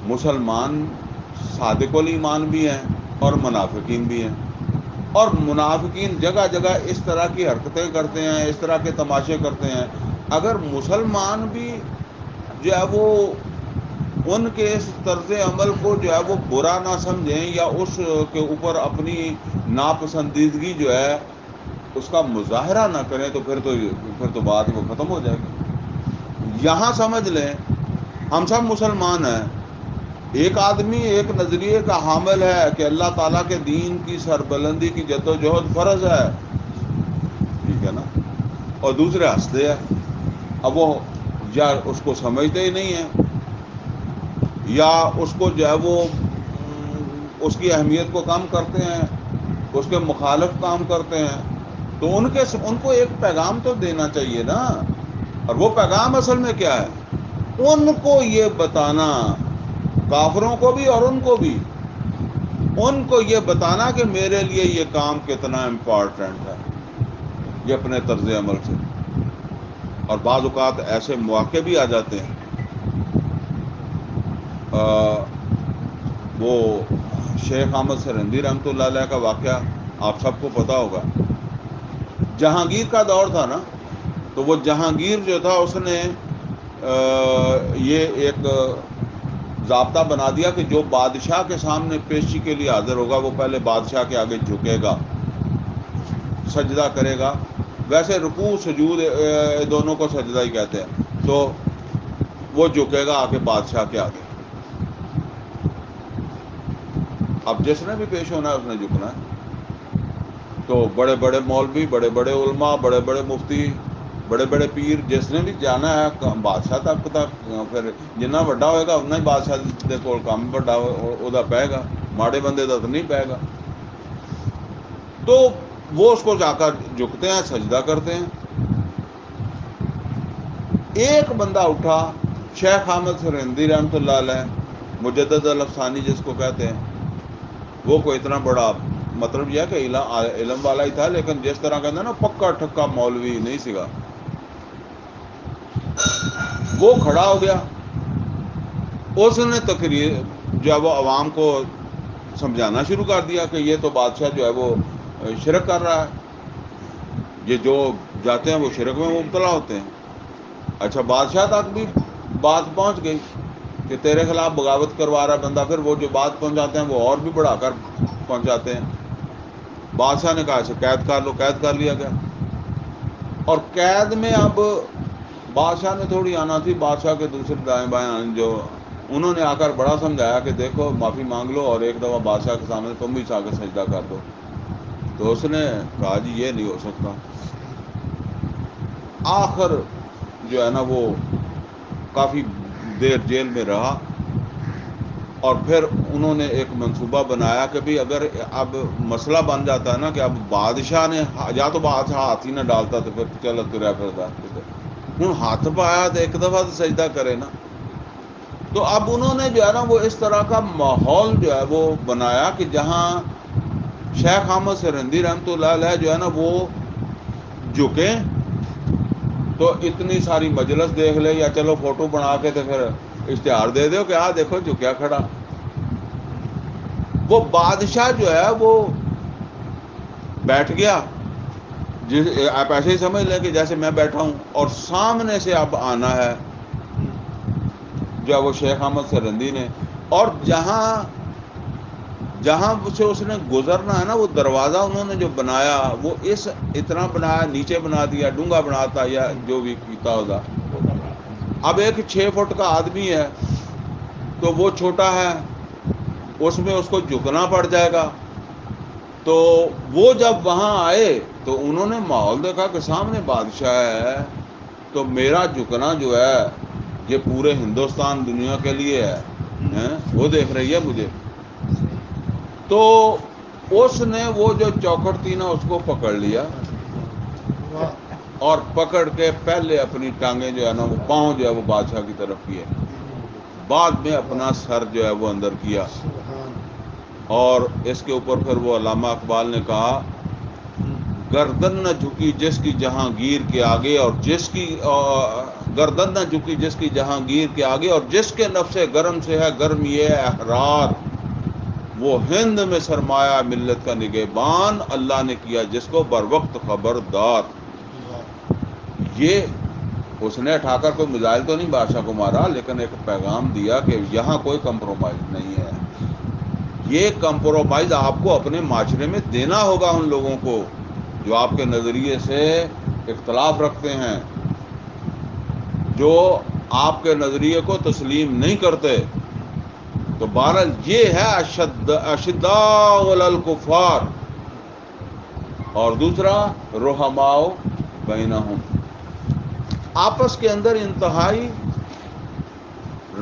مسلمان صادق الایمان بھی ہیں اور منافقین بھی ہیں، اور منافقین جگہ جگہ اس طرح کی حرکتیں کرتے ہیں، اس طرح کے تماشے کرتے ہیں۔ اگر مسلمان بھی جو ہے وہ ان کے اس طرز عمل کو جو ہے وہ برا نہ سمجھیں یا اس کے اوپر اپنی ناپسندیدگی جو ہے اس کا مظاہرہ نہ کریں، تو پھر تو بات وہ ختم ہو جائے گی۔ یہاں سمجھ لیں ہم سب مسلمان ہیں، ایک آدمی ایک نظریے کا حامل ہے کہ اللہ تعالیٰ کے دین کی سربلندی کی جدوجہد فرض ہے، ٹھیک ہے نا، اور دوسرے ہنستے ہیں۔ اب وہ یا اس کو سمجھتے ہی نہیں ہیں، یا اس کو جو ہے وہ اس کی اہمیت کو کم کرتے ہیں، اس کے مخالف کام کرتے ہیں۔ تو ان کو ایک پیغام تو دینا چاہیے نا، اور وہ پیغام اصل میں کیا ہے؟ ان کو یہ بتانا، کافروں کو بھی اور ان کو یہ بتانا کہ میرے لیے یہ کام کتنا امپورٹنٹ ہے، یہ اپنے طرز عمل سے۔ اور بعض اوقات ایسے مواقع بھی آ جاتے ہیں، وہ شیخ احمد سرہندی رحمۃ اللہ علیہ کا واقعہ آپ سب کو پتہ ہوگا۔ جہانگیر کا دور تھا نا، تو وہ جہانگیر جو تھا اس نے یہ ایک ضابطہ بنا دیا کہ جو بادشاہ کے سامنے پیشی کے لیے حاضر ہوگا وہ پہلے بادشاہ کے آگے جھکے گا، سجدہ کرے گا۔ ویسے رکوع سجود دونوں کو سجدہ ہی کہتے ہیں، تو وہ جھکے گا آگے بادشاہ کے آگے۔ اب جس نے بھی پیش ہونا ہے اس نے جھکنا ہے۔ تو بڑے بڑے مولوی، بڑے بڑے علماء، بڑے بڑے مفتی، بڑے بڑے پیر، جس نے بھی جانا ہے بادشاہ تک پھر جنہ وڈا ہوئے گا اتنا ہی بادشاہ دے کول کام وڈا وہ پائے گا، ماڑے بندے کا تو نہیں پائے گا۔ تو وہ اس کو جا کر جھکتے ہیں، سجدہ کرتے ہیں۔ ایک بندہ اٹھا، شیخ احمد سرہندی رحمۃ اللہ علیہ، مجدد الافسانی جس کو کہتے ہیں، وہ کوئی اتنا بڑا مطلب یہ ہے کہ علم والا ہی تھا، لیکن جس طرح کہتے ہیں نا پکا ٹھکا مولوی نہیں سگا۔ وہ کھڑا ہو گیا، اس نے تقریر جو ہے وہ عوام کو سمجھانا شروع کر دیا کہ یہ تو بادشاہ جو ہے وہ شرک کر رہا ہے، یہ جو جاتے ہیں وہ شرک میں مبتلا ہوتے ہیں۔ اچھا، بادشاہ تک بھی بات پہنچ گئی کہ تیرے خلاف بغاوت کروا رہا ہے بندہ، پھر وہ جو بات پہنچاتے ہیں وہ اور بھی بڑھا کر پہنچاتے ہیں۔ بادشاہ نے کہا اسے قید کر لو، قید کر لیا گیا۔ اور قید میں اب بادشاہ نے تھوڑی آنا تھی، بادشاہ کے دوسرے دائیں بائیں جو انہوں نے آ کر بڑا سمجھایا کہ دیکھو معافی مانگ لو اور ایک دفعہ بادشاہ کے سامنے تم بھی آ کے سجدہ کر دو۔ تو اس نے کہا جی یہ نہیں ہو سکتا۔ آخر جو ہے نا وہ کافی دیر جیل میں رہا، اور پھر انہوں نے ایک منصوبہ بنایا کہ بھی اگر اب مسئلہ بن جاتا ہے نا کہ اب بادشاہ نے یا تو بادشاہ ہاتھ ہی نہ ڈالتا تو پھر چلو تریا پھرتا، ہوں ہاتھ پایا تو ایک دفعہ تو سجدہ کرے نا۔ تو اب انہوں نے جو ہے نا وہ اس طرح کا ماحول جو ہے وہ بنایا کہ جہاں شیخ احمد سرہندی رحمۃ اللہ علیہ جو ہے نا وہ جھکیں تو اتنی ساری مجلس دیکھ لے، یا چلو فوٹو بنا کے تو پھر اشتہار دے دو کہ دیکھو جھکیا کھڑا۔ وہ بادشاہ جو ہے وہ بیٹھ گیا، آپ ایسے ہی سمجھ لیں کہ جیسے میں بیٹھا ہوں، اور سامنے سے اب آنا ہے جو وہ شیخ احمد سرہندی نے، اور جہاں سے اس نے گزرنا ہے نا وہ دروازہ انہوں نے جو بنایا وہ اس اتنا بنایا، نیچے بنا دیا، ڈونگا بناتا یا جو بھی کیتا ہوگا۔ اب ایک 6 فٹ کا آدمی ہے تو وہ چھوٹا ہے، اس میں اس کو جھکنا پڑ جائے گا۔ تو وہ جب وہاں آئے تو انہوں نے ماحول دیکھا کہ سامنے بادشاہ ہے، تو میرا جھکنا جو ہے یہ پورے ہندوستان دنیا کے لیے ہے، وہ دیکھ رہی ہے مجھے۔ تو اس نے وہ جو چوکھٹ تھی نا اس کو پکڑ لیا، اور پکڑ کے پہلے اپنی ٹانگیں جو ہے نا وہ پاؤں جو ہے وہ بادشاہ کی طرف کیے، بعد میں اپنا سر جو ہے وہ اندر کیا. اور اس کے اوپر پھر وہ علامہ اقبال نے کہا گردن نہ جھکی جس کی جہانگیر کے آگے اور جس کی گردن نہ جھکی جس کی جہانگیر کے آگے اور جس کے نفس گرم سے ہے گرم یہ احرار، وہ ہند میں سرمایہ ملت کا نگہبان، اللہ نے کیا جس کو بر وقت خبردار. یہ اس نے اٹھا کر کوئی میزائل تو نہیں بادشاہ کو مارا، لیکن ایک پیغام دیا کہ یہاں کوئی کمپرومائز نہیں ہے. یہ کمپرومائز آپ کو اپنے معاشرے میں دینا ہوگا ان لوگوں کو جو آپ کے نظریے سے اختلاف رکھتے ہیں، جو آپ کے نظریے کو تسلیم نہیں کرتے. تو بہرحال یہ ہے اشداء علی الکفار، اور دوسرا رحماء بینہم، آپس کے اندر انتہائی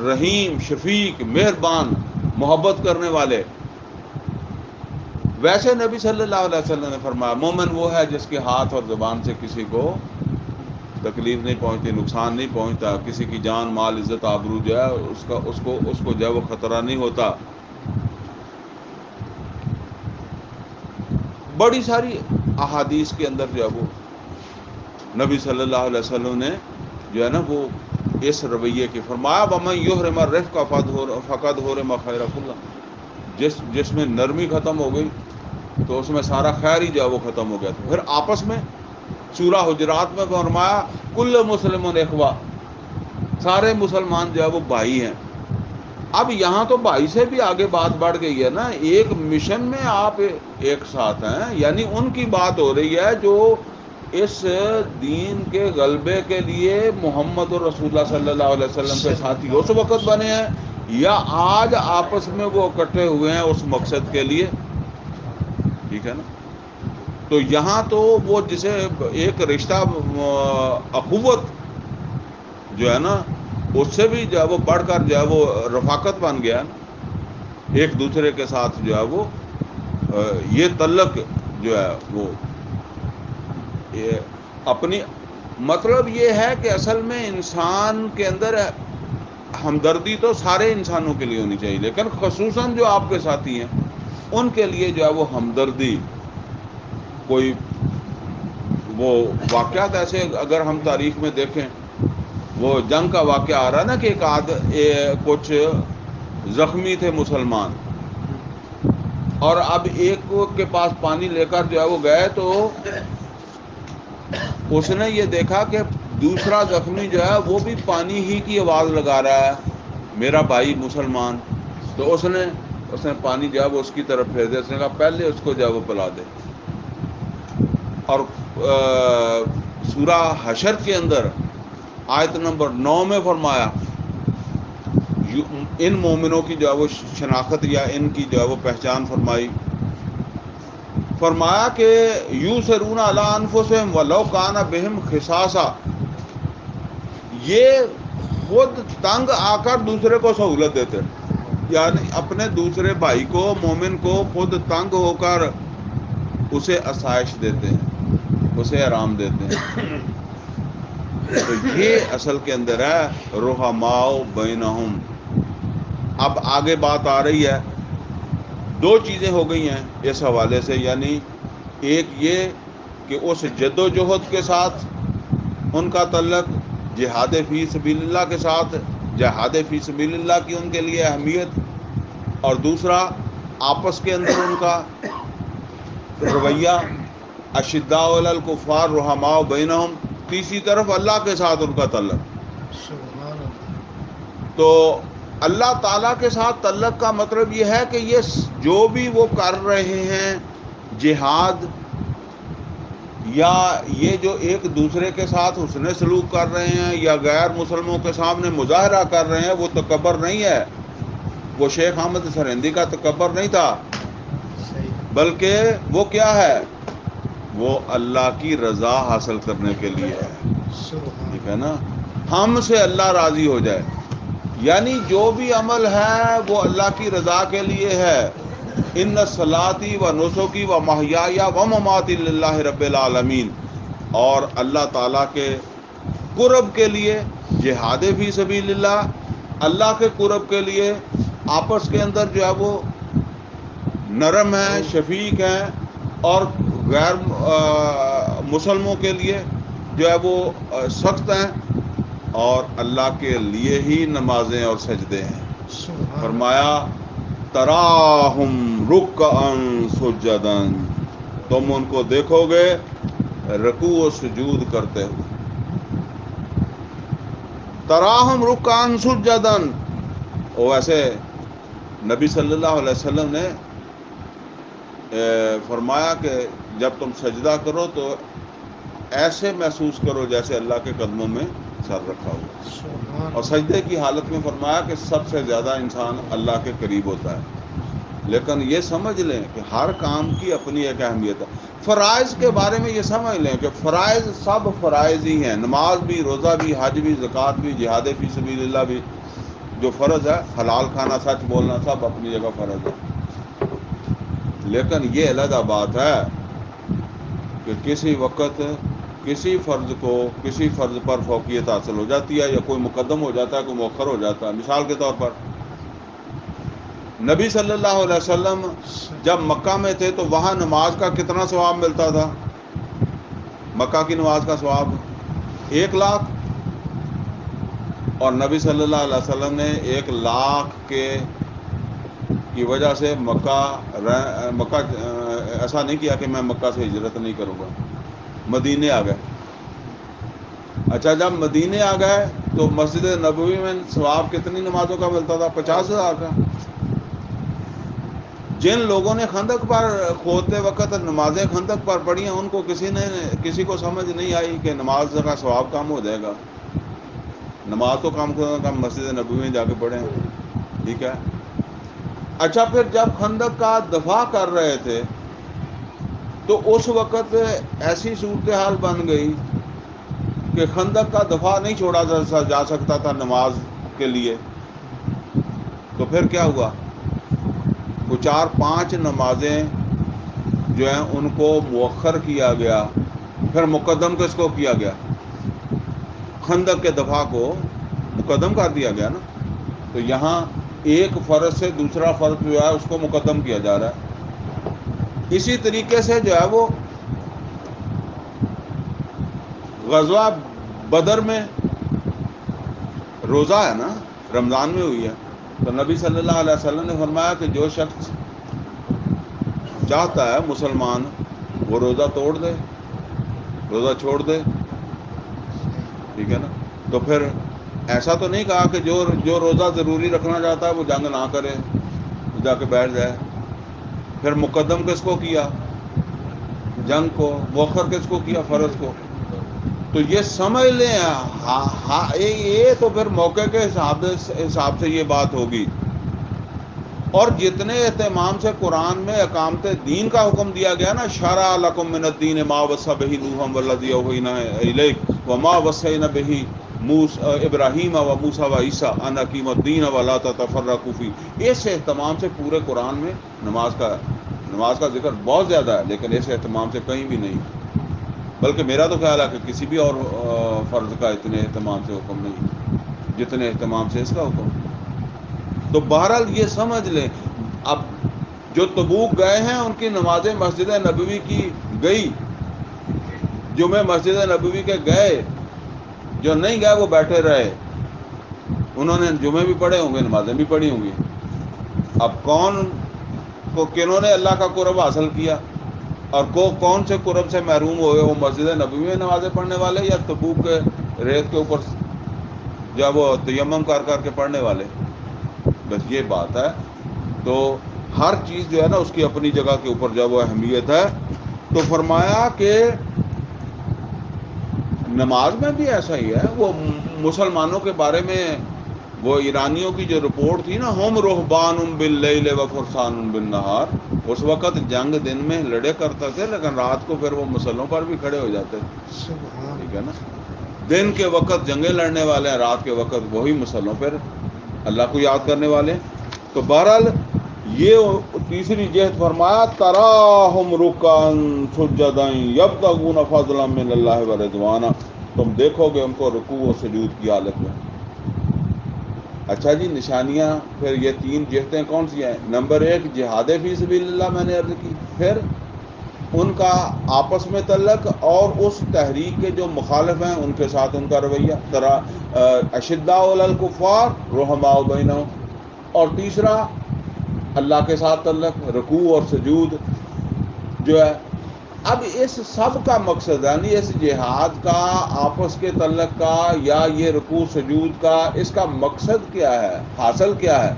رحیم، شفیق، مہربان، محبت کرنے والے. ویسے نبی صلی اللہ علیہ وسلم نے فرمایا مومن وہ ہے جس کے ہاتھ اور زبان سے کسی کو تکلیف نہیں پہنچتی، نقصان نہیں پہنچتا، کسی کی جان مال عزت آبرو جو ہے اس کو جو ہے وہ خطرہ نہیں ہوتا. بڑی ساری احادیث کے اندر جو ہے وہ نبی صلی اللہ علیہ وسلم نے جو ہے نا وہ اس رویے کی فرمایا وَمَن يُحْرِمَ الرِّفْقَ فَقَدْ حُرِمَ خَيْرَ كُلِّ، جس میں نرمی ختم ہو گئی تو اس میں سارا خیر ہی جو ہے وہ ختم ہو گیا. پھر آپس میں سورہ حجرات میں فرمایا کل مسلم اخوہ، سارے مسلمان جو ہے وہ بھائی ہیں. اب یہاں تو بھائی سے بھی آگے بات بڑھ گئی ہے نا، ایک مشن میں آپ ایک ساتھ ہیں، یعنی ان کی بات ہو رہی ہے جو اس دین کے غلبے کے لیے محمد رسول اللہ صلی اللہ علیہ وسلم کے ساتھی اس وقت بنے ہیں یا آج آپس میں وہ اکٹھے ہوئے ہیں اس مقصد کے لیے. ٹھیک ہے نا. تو یہاں تو وہ جسے ایک رشتہ اخوت جو ہے نا اس سے بھی جو ہے وہ بڑھ کر جو ہے وہ رفاقت بن گیا نا، ایک دوسرے کے ساتھ جو ہے وہ یہ تعلق جو ہے وہ اپنی مطلب یہ ہے کہ اصل میں انسان کے اندر ہمدردی تو سارے انسانوں کے لیے ہونی چاہیے، لیکن خصوصاً جو آپ کے ساتھی ہیں ان کے لیے جو ہے وہ ہمدردی. کوئی وہ واقعات ایسے اگر ہم تاریخ میں دیکھیں، وہ جنگ کا واقعہ آ رہا ہے نا کہ کچھ زخمی تھے مسلمان، اور اب ایک کے پاس پانی لے کر جو ہے وہ گئے تو اس نے یہ دیکھا کہ دوسرا زخمی جو ہے وہ بھی پانی ہی کی آواز لگا رہا ہے، میرا بھائی مسلمان. تو اس نے پانی جو ہے وہ اس کی طرف پھیر دیا. اس نے کہا پہلے اس کو جو ہے وہ پلا دے. اور سورہ حشر کے اندر آیت نمبر 9 میں فرمایا ان مومنوں کی جو ہے وہ شناخت یا ان کی جو ہے وہ پہچان فرمائی. فرمایا کہ یُؤْثِرُونَ عَلَىٰ أَنفُسِهِمْ وَلَوْ كَانَ بِهِمْ خِصَاصَةٌ، یہ خود تنگ آ کر دوسرے کو سہولت دیتے، یعنی اپنے دوسرے بھائی کو مومن کو خود تنگ ہو کر اسے آسائش دیتے ہیں، اسے آرام دیتے ہیں. تو یہ اصل کے اندر ہے رحماء بینہم. اب آگے بات آ رہی ہے، دو چیزیں ہو گئی ہیں اس حوالے سے، یعنی ایک یہ کہ اس جد و جہد کے ساتھ ان کا تعلق، جہاد فی سبیل اللہ کے ساتھ جہاد فی سبیل اللہ کی ان کے لیے اہمیت، اور دوسرا آپس کے اندر ان کا رویہ اشداء علی الکفار رحماء بینہم، تیسری طرف اللہ کے ساتھ ان کا تعلق. تو اللہ تعالیٰ کے ساتھ تعلق کا مطلب یہ ہے کہ یہ جو بھی وہ کر رہے ہیں جہاد، یا یہ جو ایک دوسرے کے ساتھ حسن سلوک کر رہے ہیں یا غیر مسلموں کے سامنے مظاہرہ کر رہے ہیں، وہ تکبر نہیں ہے. وہ شیخ احمد سرہندی کا تکبر نہیں تھا، بلکہ وہ کیا ہے، وہ اللہ کی رضا حاصل کرنے کے لیے ہے. ٹھیک ہے نا، ہم سے اللہ راضی ہو جائے، یعنی جو بھی عمل ہے وہ اللہ کی رضا کے لیے ہے. ان صلاتی و نسکی و محیایا و مماتی للہ رب العالمین. اور اللہ تعالیٰ کے قرب کے لیے جہاد فی سبیل اللہ کے قرب کے لیے آپس کے اندر جو ہے وہ نرم ہیں، شفیق ہیں، اور غیر مسلموں کے لیے جو ہے وہ سخت ہیں، اور اللہ کے لیے ہی نمازیں اور سجدے ہیں۔ فرمایا تراہم رکعا سجدا، تم ان کو دیکھو گے رکوع و سجود کرتے ہوئے۔ تراہم رکعا سجدا، اور ویسے نبی صلی اللہ علیہ وسلم نے فرمایا کہ جب تم سجدہ کرو تو ایسے محسوس کرو جیسے اللہ کے قدموں میں سر رکھا ہوا، اور سجدے کی حالت میں فرمایا کہ سب سے زیادہ انسان اللہ کے قریب ہوتا ہے۔ لیکن یہ سمجھ لیں کہ ہر کام کی اپنی ایک اہمیت ہے۔ فرائض کے بارے میں یہ سمجھ لیں کہ فرائض سب فرائض ہی ہیں، نماز بھی، روزہ بھی، حج بھی، زکوٰۃ بھی، جہاد فی سبیل اللہ بھی، جو فرض ہے، حلال کھانا، سچ بولنا، سب اپنی جگہ فرض ہے۔ لیکن یہ علیحدہ بات ہے کہ کسی وقت کسی فرض پر فوقیت حاصل ہو جاتی ہے، یا کوئی مقدم ہو جاتا ہے، کوئی مؤخر ہو جاتا ہے۔ مثال کے طور پر نبی صلی اللہ علیہ وسلم جب مکہ میں تھے تو وہاں نماز کا کتنا ثواب ملتا تھا؟ مکہ کی نماز کا ثواب 1,00,000، اور نبی صلی اللہ علیہ وسلم نے 1,00,000 کی وجہ سے مکہ ایسا نہیں کیا کہ میں مکہ سے ہجرت نہیں کروں گا، مدینے آ گئے۔ اچھا، جب مدینے آ گئے تو مسجد نبوی میں ثواب کتنی نمازوں کا ملتا تھا؟ 50,000 کا۔ جن لوگوں نے خندق پر کھودتے وقت نمازیں خندق پر پڑھی ہیں، ان کو کسی کو سمجھ نہیں آئی کہ نماز کا ثواب کم ہو جائے گا۔ نماز تو کم مسجد نبوی میں جا کے پڑھیں، ٹھیک ہے۔ اچھا، پھر جب خندق کا دفاع کر رہے تھے تو اس وقت ایسی صورتحال بن گئی کہ خندق کا دفاع نہیں چھوڑا جا سکتا تھا نماز کے لیے، تو پھر کیا ہوا؟ وہ 4-5 نمازیں جو ہیں ان کو مؤخر کیا گیا، پھر مقدم کس کو کیا گیا؟ خندق کے دفاع کو مقدم کر دیا گیا نا۔ تو یہاں ایک فرض سے دوسرا فرض جو ہے اس کو مقدم کیا جا رہا ہے۔ اسی طریقے سے جو ہے وہ غزوہ بدر میں روزہ ہے نا، رمضان میں ہوئی ہے، تو نبی صلی اللہ علیہ وسلم نے فرمایا کہ جو شخص چاہتا ہے مسلمان وہ روزہ توڑ دے، روزہ چھوڑ دے، ٹھیک ہے نا۔ تو پھر ایسا تو نہیں کہا کہ جو روزہ ضروری رکھنا چاہتا ہے وہ جنگ نہ کرے، جا کے بیٹھ جائے۔ پھر مقدم کس کو کیا؟ جنگ کو۔ مؤخر کس کو کیا؟ فرض کو۔ تو یہ سمجھ لیں، یہ تو پھر موقع کے حساب سے یہ بات ہوگی۔ اور جتنے اہتمام سے قرآن میں اقامت دین کا حکم دیا گیا نا، شرع لکم من الدین ما وصی بہ نوحا والذی اوحینا الیک وما وصینا بہ ابراہیم و موسیٰ و عیسیٰ ان اقیموا الدین ولا تتفرقوا فیہ۔ اس اہتمام سے پورے قرآن میں نماز کا ذکر بہت زیادہ ہے، لیکن اس اہتمام سے کہیں بھی نہیں۔ بلکہ میرا تو خیال ہے کہ کسی بھی اور فرض کا اتنے اہتمام سے حکم نہیں جتنے اہتمام سے اس کا حکم۔ تو بہرحال یہ سمجھ لیں، اب جو تبوک گئے ہیں ان کی نمازیں مسجد نبوی کی گئی، جمعے مسجد نبوی کے گئے، جو نہیں گئے وہ بیٹھے رہے، انہوں نے جمعے بھی پڑھے ہوں گے، نمازیں بھی پڑھی ہوں گی۔ اب کنہوں نے اللہ کا قرب حاصل کیا اور کون سے قرب سے محروم ہوئے؟ وہ مسجد نبوی میں نمازیں پڑھنے والے یا تبوک کے ریت کے اوپر جب وہ تیمم کر کے پڑھنے والے؟ بس یہ بات ہے۔ تو ہر چیز جو ہے نا اس کی اپنی جگہ کے اوپر جب وہ اہمیت ہے۔ تو فرمایا کہ نماز میں بھی ایسا ہی ہے۔ وہ مسلمانوں کے بارے میں وہ ایرانیوں کی جو رپورٹ تھی نا، ہم رہبان باللیل و فرسان بالنہار، اس وقت جنگ دن میں لڑے کرتے تھے، لیکن رات کو پھر وہ مسلوں پر بھی کھڑے ہو جاتے تھے، ٹھیک ہے نا۔ دن کے وقت جنگیں لڑنے والے ہیں، رات کے وقت وہی مسلوں پر اللہ کو یاد کرنے والے۔ تو بہرحال یہ تیسری جہت فرمایا تراہم رکعن سجدا یبتغون فضلا من اللہ ورضوانا، تم دیکھو گے ان کو رکوع و سجود کی حالت میں۔ اچھا جی، نشانیاں پھر یہ تین جہتیں کون سی ہیں؟ نمبر ایک جہاد فی سبیل اللہ میں نے عرض کی، پھر ان کا آپس میں تعلق اور اس تحریک کے جو مخالف ہیں ان کے ساتھ ان کا رویہ، اشداء علی الکفار رحماء بینہم، اور تیسرا اللہ کے ساتھ تعلق، رکوع اور سجود جو ہے۔ اب اس سب کا مقصد یعنی اس جہاد کا، آپس کے تعلق کا، یا یہ رکوع سجود کا، اس کا مقصد کیا ہے، حاصل کیا ہے؟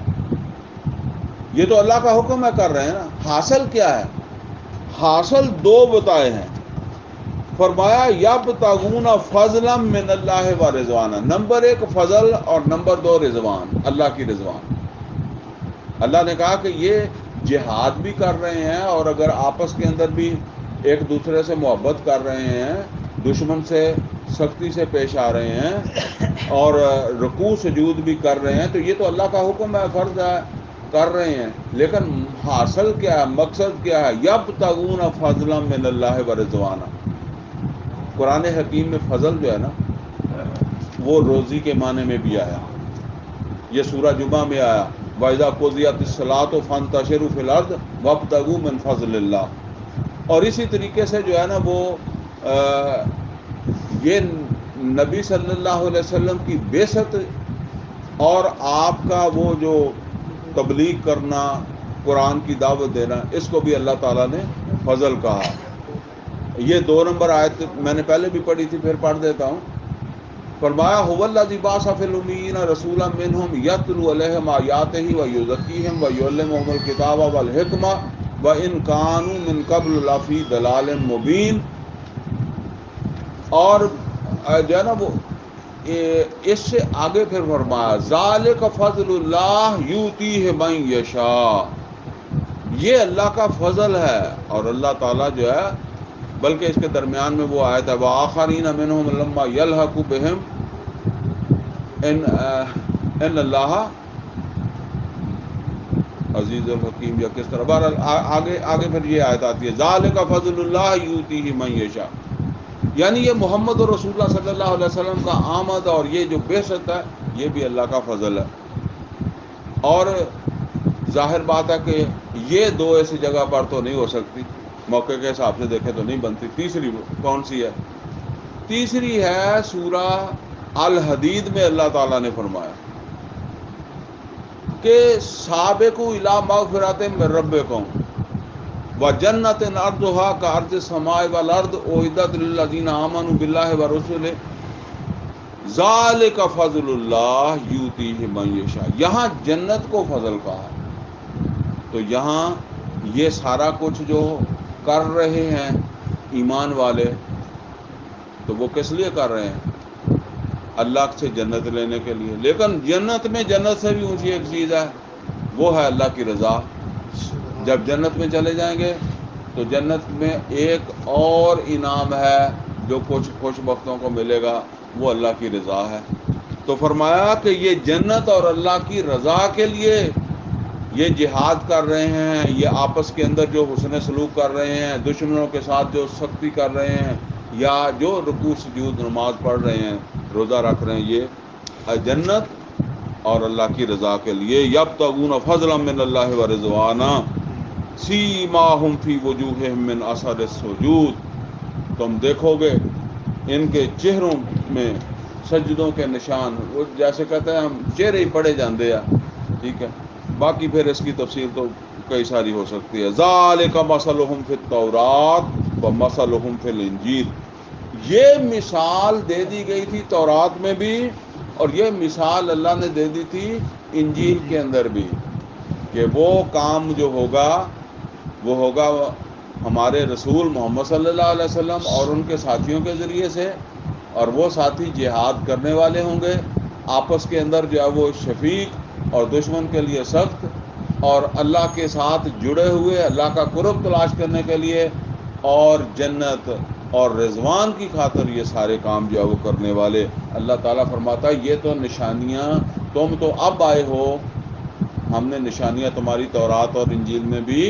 یہ تو اللہ کا حکم ہے کر رہے ہیں نا، حاصل کیا ہے؟ حاصل دو بتائے ہیں، فرمایا یبتغون فضلا من اللہ و رضوانا، نمبر ایک فضل اور نمبر دو رضوان، اللہ کی رضوان۔ اللہ نے کہا کہ یہ جہاد بھی کر رہے ہیں اور اگر آپس کے اندر بھی ایک دوسرے سے محبت کر رہے ہیں، دشمن سے سختی سے پیش آ رہے ہیں اور رکوع سجود بھی کر رہے ہیں، تو یہ تو اللہ کا حکم ہے، فرض ہے، کر رہے ہیں، لیکن حاصل کیا ہے، مقصد کیا ہے؟ یبتغون فضلا من اللہ ورضوانا۔ قرآن حکیم میں فضل جو ہے نا وہ روزی کے معنی میں بھی آیا، یہ سورہ جمعہ میں آیا، وَإِذَا قُضِيَتِ الصَّلَاةُ فَانتَشِرُوا فِي الْأَرْضِ وَابْتَغُوا مِنْ فَضْلِ اللَّهِ۔ اور اسی طریقے سے جو ہے نا وہ یہ نبی صلی اللہ علیہ وسلم کی بعثت اور آپ کا وہ جو تبلیغ کرنا، قرآن کی دعوت دینا، اس کو بھی اللہ تعالیٰ نے فضل کہا۔ یہ 2 نمبر آیت میں نے پہلے بھی پڑھی تھی، پھر پڑھ دیتا ہوں۔ فرمایا هو الذی بعث فی الامیین رسولا منہم یتلو علیہم آیاتہ ویزکیہم ویعلمہم الکتاب والحکمہ وان کانوا من قبل لفی ضلال مبین۔ اور جو ہے نا وہ اس سے آگے پھر فرمایا ذالک فضل اللہ یؤتیہ من یشاء، یہ اللہ کا فضل ہے اور اللہ تعالیٰ جو ہے، بلکہ اس کے درمیان میں وہ آیت ہے وآخرین منہم لما یلحق بہم ان اللہ عزیز الحکیم، یا کس طرح، بہرحال آگے پھر یہ آیت آتی ہے ذالک فضل اللہ یؤتیہ من یشاء، یعنی یہ محمد رسول اللہ صلی اللہ علیہ وسلم کا آمد اور یہ جو بعثت ہے یہ بھی اللہ کا فضل ہے۔ اور ظاہر بات ہے کہ یہ دو ایسی جگہ پر تو نہیں ہو سکتی، موقع کے حساب سے دیکھیں تو نہیں بنتی۔ تیسری کون سی ہے؟ تیسری ہے سورہ الحدید میں اللہ تعالیٰ نے فرمایا کہ سابقوا الی مغفرۃ من ربکم وجنۃ عرضھا کعرض السماء والارض اعدت للذین آمنوا باللہ ورسلہ ذالک فضل اللہ یؤتیہ من یشاء۔ یہاں جنت کو فضل کہا ہے، تو یہاں یہ سارا کچھ جو کر رہے ہیں ایمان والے، تو وہ کس لیے کر رہے ہیں؟ اللہ سے جنت لینے کے لیے، لیکن جنت میں جنت سے بھی اونچی ایک چیز ہے، وہ ہے اللہ کی رضا۔ جب جنت میں چلے جائیں گے تو جنت میں ایک اور انعام ہے جو کچھ خوش بختوں کو ملے گا، وہ اللہ کی رضا ہے۔ تو فرمایا کہ یہ جنت اور اللہ کی رضا کے لیے یہ جہاد کر رہے ہیں، یہ آپس کے اندر جو حسن سلوک کر رہے ہیں، دشمنوں کے ساتھ جو سختی کر رہے ہیں، یا جو رکوع سجود نماز پڑھ رہے ہیں، روزہ رکھ رہے ہیں، یہ جنت اور اللہ کی رضا کے لیے۔ یبتغون فضلا من اللہ ورضوانا سیماہم فی وجوہہم من اثر السجود، تم دیکھو گے ان کے چہروں میں سجدوں کے نشان، وہ جیسے کہتے ہیں ہم چہرے ہی پڑے جاندے ہیں، ٹھیک ہے، باقی پھر اس کی تفسیر تو کئی ساری ہو سکتی ہے۔ ذالک مثلہم فی التوراۃ ومثلہم فی الانجیل، یہ مثال دے دی گئی تھی تورات میں بھی اور یہ مثال اللہ نے دے دی تھی انجیل کے اندر بھی، کہ وہ کام جو ہوگا وہ ہوگا ہمارے رسول محمد صلی اللہ علیہ وسلم اور ان کے ساتھیوں کے ذریعے سے، اور وہ ساتھی جہاد کرنے والے ہوں گے، آپس کے اندر جو ہے وہ شفیق اور دشمن کے لیے سخت، اور اللہ کے ساتھ جڑے ہوئے اللہ کا قرب تلاش کرنے کے لیے اور جنت اور رضوان کی خاطر یہ سارے کام جو ہے وہ کرنے والے۔ اللہ تعالیٰ فرماتا ہے یہ تو نشانیاں، تم تو اب آئے ہو ہم نے نشانیاں تمہاری تورات اور انجیل میں بھی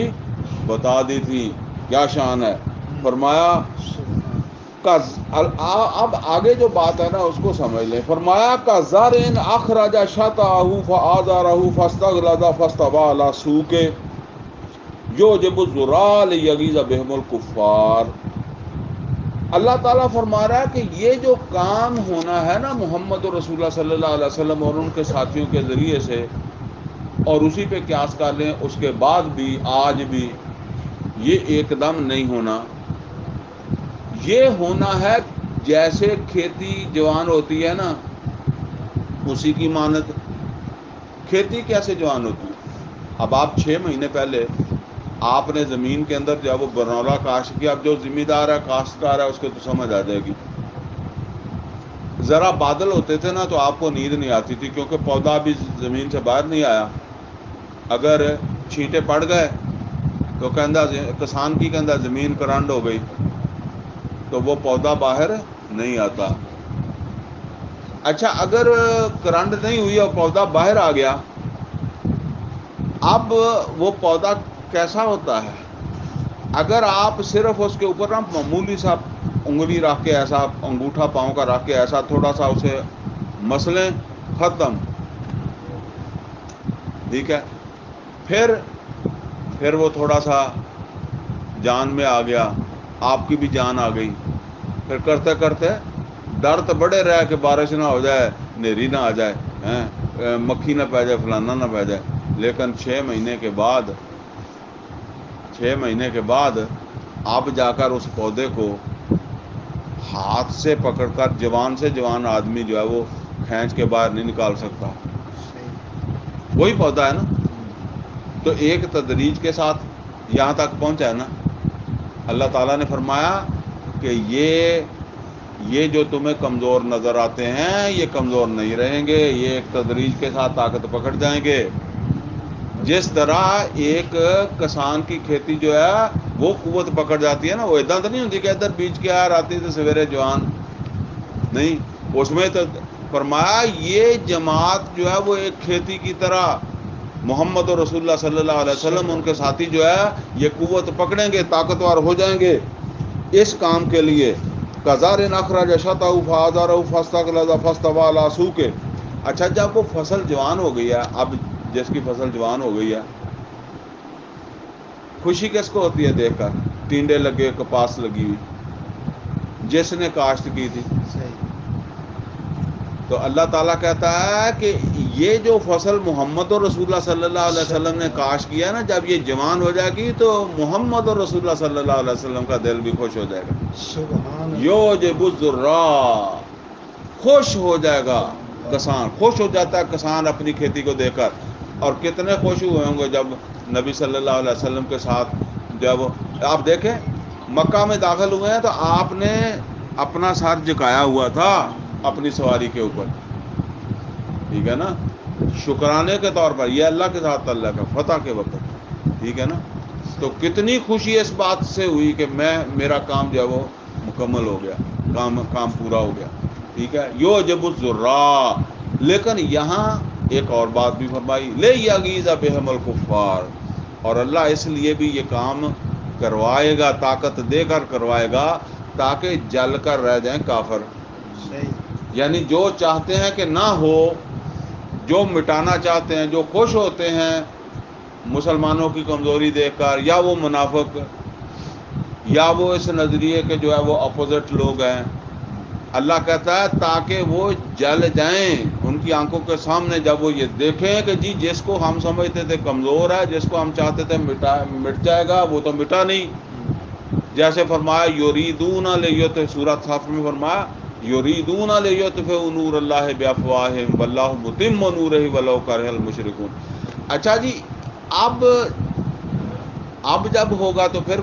بتا دی تھی. کیا شان ہے. فرمایا اب آگے جو بات ہے نا اس کو سمجھ لیں. فرمایا کا زارن اخرج شطأہ فآزرہ فاستغلظ فاستوى علی سوقہ یعجب الزراع لیغیظ بہم الکفار. اللہ تعالیٰ فرما رہا ہے کہ یہ جو کام ہونا ہے نا محمد رسول اللہ صلی اللہ علیہ وسلم اور ان کے ساتھیوں کے ذریعے سے، اور اسی پہ قیاس کر لیں اس کے بعد بھی آج بھی، یہ ایک دم نہیں ہونا. یہ ہونا ہے جیسے کھیتی جوان ہوتی ہے نا اسی کی مانند. کھیتی کیسے جوان ہوتی ہے؟ اب آپ 6 مہینے پہلے آپ نے زمین کے اندر جب وہ برنولا کاشت کیا، اب جو ذمہ دار ہے کاشتکار ہے اس کو تو سمجھ آ جائے گی. ذرا بادل ہوتے تھے نا تو آپ کو نیند نہیں آتی تھی، کیونکہ پودا بھی زمین سے باہر نہیں آیا. اگر چھینٹے پڑ گئے تو کسان کی کہندہ زمین کرانڈ ہو گئی تو وہ پودا باہر نہیں آتا. اچھا اگر کرنٹ نہیں ہوئی اور پودا باہر آ گیا، اب وہ پودا کیسا ہوتا ہے؟ اگر آپ صرف اس کے اوپر نا معمولی سا انگلی رکھ کے، ایسا انگوٹھا پاؤں کا رکھ کے ایسا تھوڑا سا اسے مسلیں، ختم. ٹھیک ہے. پھر وہ تھوڑا سا جان میں آ گیا، آپ کی بھی جان آ گئی. پھر کرتے کرتے ڈر تو بڑے رہا کہ بارش نہ ہو جائے، نیری نہ آ جائے، مکھی نہ پہ جائے، فلانا نہ پہ جائے. لیکن 6 مہینے کے بعد اب جا کر اس پودے کو ہاتھ سے پکڑ کر جوان سے جوان آدمی جو ہے وہ کھینچ کے باہر نہیں نکال سکتا. وہی پودا ہے نا. تو ایک تدریج کے ساتھ یہاں تک پہنچا ہے نا. اللہ تعالیٰ نے فرمایا کہ یہ جو تمہیں کمزور نظر آتے ہیں یہ کمزور نہیں رہیں گے، یہ ایک تدریج کے ساتھ طاقت پکڑ جائیں گے. جس طرح ایک کسان کی کھیتی جو ہے وہ قوت پکڑ جاتی ہے نا، وہ ادھر تو نہیں ہوتی کہ ادھر بیج کے آ آتی تو سویرے جوان نہیں. اس میں تو فرمایا یہ جماعت جو ہے وہ ایک کھیتی کی طرح، محمد اور رسول اللہ صلی اللہ علیہ وسلم ان کے ساتھی جو ہے یہ قوت پکڑیں گے، طاقتور ہو جائیں گے اس کام کے لیے. کزارن اخرج شطأہ فآزرہ فاستغلظ فاستوى علی سوقہ. اچھا جب وہ فصل جوان ہو گئی ہے، اب جس کی فصل جوان ہو گئی ہے، خوشی کس کو ہوتی ہے دیکھ کر؟ ٹینڈے لگے، کپاس لگی ہوئی، جس نے کاشت کی تھی. تو اللہ تعالیٰ کہتا ہے کہ یہ جو فصل محمد اور رسول اللہ صلی اللہ علیہ وسلم نے کاشت کیا نا، جب یہ جوان ہو جائے گی تو محمد اور رسول اللہ صلی اللہ علیہ وسلم کا دل بھی خوش ہو جائے گا. یعجب الزراع، خوش ہو جائے گا کسان. خوش ہو جاتا ہے کسان اپنی کھیتی کو دیکھ کر. اور کتنے خوش ہوئے ہوں گے جب نبی صلی اللہ علیہ وسلم کے ساتھ جب آپ دیکھیں مکہ میں داخل ہوئے ہیں تو آپ نے اپنا سر جھکایا ہوا تھا اپنی سواری کے اوپر. ٹھیک ہے نا، شکرانے کے طور پر. یہ اللہ کے ساتھ اللہ کا فتح کے وقت. ٹھیک ہے نا. تو کتنی خوشی اس بات سے ہوئی کہ میرا کام جو ہے وہ مکمل ہو گیا، کام پورا ہو گیا. ٹھیک ہے. یعجب الزراع. لیکن یہاں ایک اور بات بھی فرمائی، لیغیظ بہم الکفار. اور اللہ اس لیے بھی یہ کام کروائے گا، طاقت دے کر کروائے گا تاکہ جل کر رہ جائیں کافر. یعنی جو چاہتے ہیں کہ نہ ہو، جو مٹانا چاہتے ہیں، جو خوش ہوتے ہیں مسلمانوں کی کمزوری دیکھ کر، یا وہ منافق یا وہ اس نظریے کے جو ہے وہ اپوزٹ لوگ ہیں، اللہ کہتا ہے تاکہ وہ جل جائیں ان کی آنکھوں کے سامنے جب وہ یہ دیکھیں کہ جی جس کو ہم سمجھتے تھے کمزور ہے، جس کو ہم چاہتے تھے مٹ جائے گا، وہ تو مٹا نہیں. جیسے فرمایا یریدون لیطفئوا، سورۃ صف میں فرمایا یریدون لیطفئوا نور اللہ بافواہہم واللہ متم نورہ ولو کرہ المشرکون. اچھا جی، اب جب ہوگا تو پھر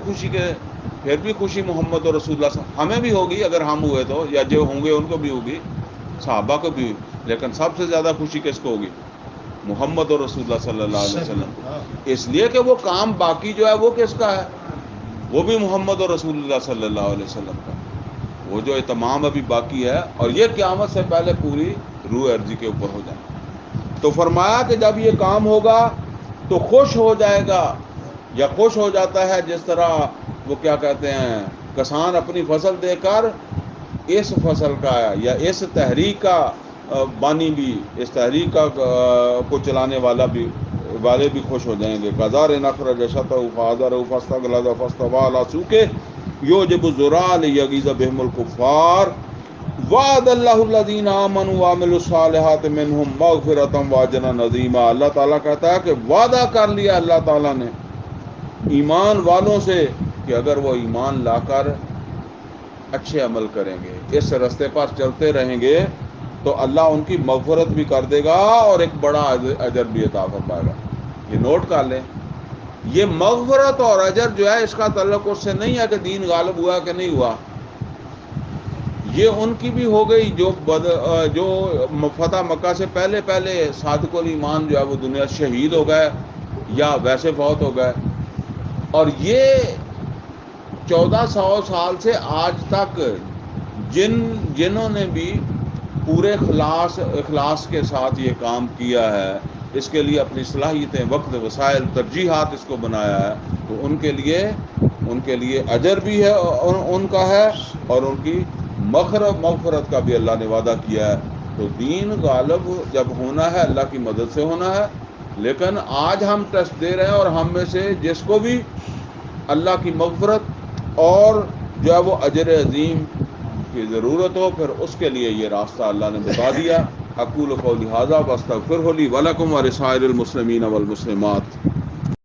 بھی خوشی محمد اور رسول اللہ ہمیں بھی ہوگی اگر ہم ہوئے تو، یا جو ہوں گے ان کو بھی ہوگی، صحابہ کو بھی ہوگی. لیکن سب سے زیادہ خوشی کس کو ہوگی؟ محمد اور رسول اللہ صلی اللہ علیہ وسلم کو. اس لیے کہ وہ کام باقی جو ہے وہ کس کا ہے؟ وہ بھی محمد اور رسول اللہ صلی اللہ علیہ وسلم کا. وہ جو اہتمام ابھی باقی ہے، اور یہ قیامت سے پہلے پوری روح ارضی کے اوپر ہو جائے. تو فرمایا کہ جب یہ کام ہوگا تو خوش ہو جائے گا یا خوش ہو جاتا ہے، جس طرح وہ کیا کہتے ہیں کسان اپنی فصل دے کر اس فصل کا یا اس تحریک کا بانی بھی، اس تحریک کا کو چلانے والے بھی خوش ہو جائیں گے. قذار نخرج شطہ فاضر فاستغلظ فاستوى على سوقه يعجب الزراع ليغيظ بهم الكفار وعد الله الذين آمنوا وعملوا الصالحات منهم مغفرة واجرا عظیما. اللہ تعالیٰ کہتا ہے کہ وعدہ کر لیا اللہ تعالیٰ نے ایمان والوں سے کہ اگر وہ ایمان لا کر اچھے عمل کریں گے، اس راستے پر چلتے رہیں گے، تو اللہ ان کی مغفرت بھی کر دے گا اور ایک بڑا اجر بھی عطا فرمائے گا. یہ نوٹ کر لیں، یہ مغفرت اور اجر جو ہے اس کا تعلق اس سے نہیں ہے کہ دین غالب ہوا کہ نہیں ہوا. یہ ان کی بھی ہو گئی جو فتح مکہ سے پہلے صادق الایمان جو ہے وہ دنیا شہید ہو گئے یا ویسے فوت ہو گئے. اور یہ 1400 سال سے آج تک جنہوں نے بھی پورے اخلاص کے ساتھ یہ کام کیا ہے، اس کے لیے اپنی صلاحیتیں، وقت، وسائل، ترجیحات اس کو بنایا ہے، تو ان کے لیے اجر بھی ہے ان کا ہے اور ان کی مغفرت کا بھی اللہ نے وعدہ کیا ہے. تو دین غالب جب ہونا ہے اللہ کی مدد سے ہونا ہے. لیکن آج ہم ٹیسٹ دے رہے ہیں اور ہم میں سے جس کو بھی اللہ کی مغفرت اور جو ہے وہ اجر عظیم کی ضرورت ہو، پھر اس کے لیے یہ راستہ اللہ نے بتا دیا. اقول قولی ھذا واستغفر لی ولکم ولسائر المسلمین والمسلمات.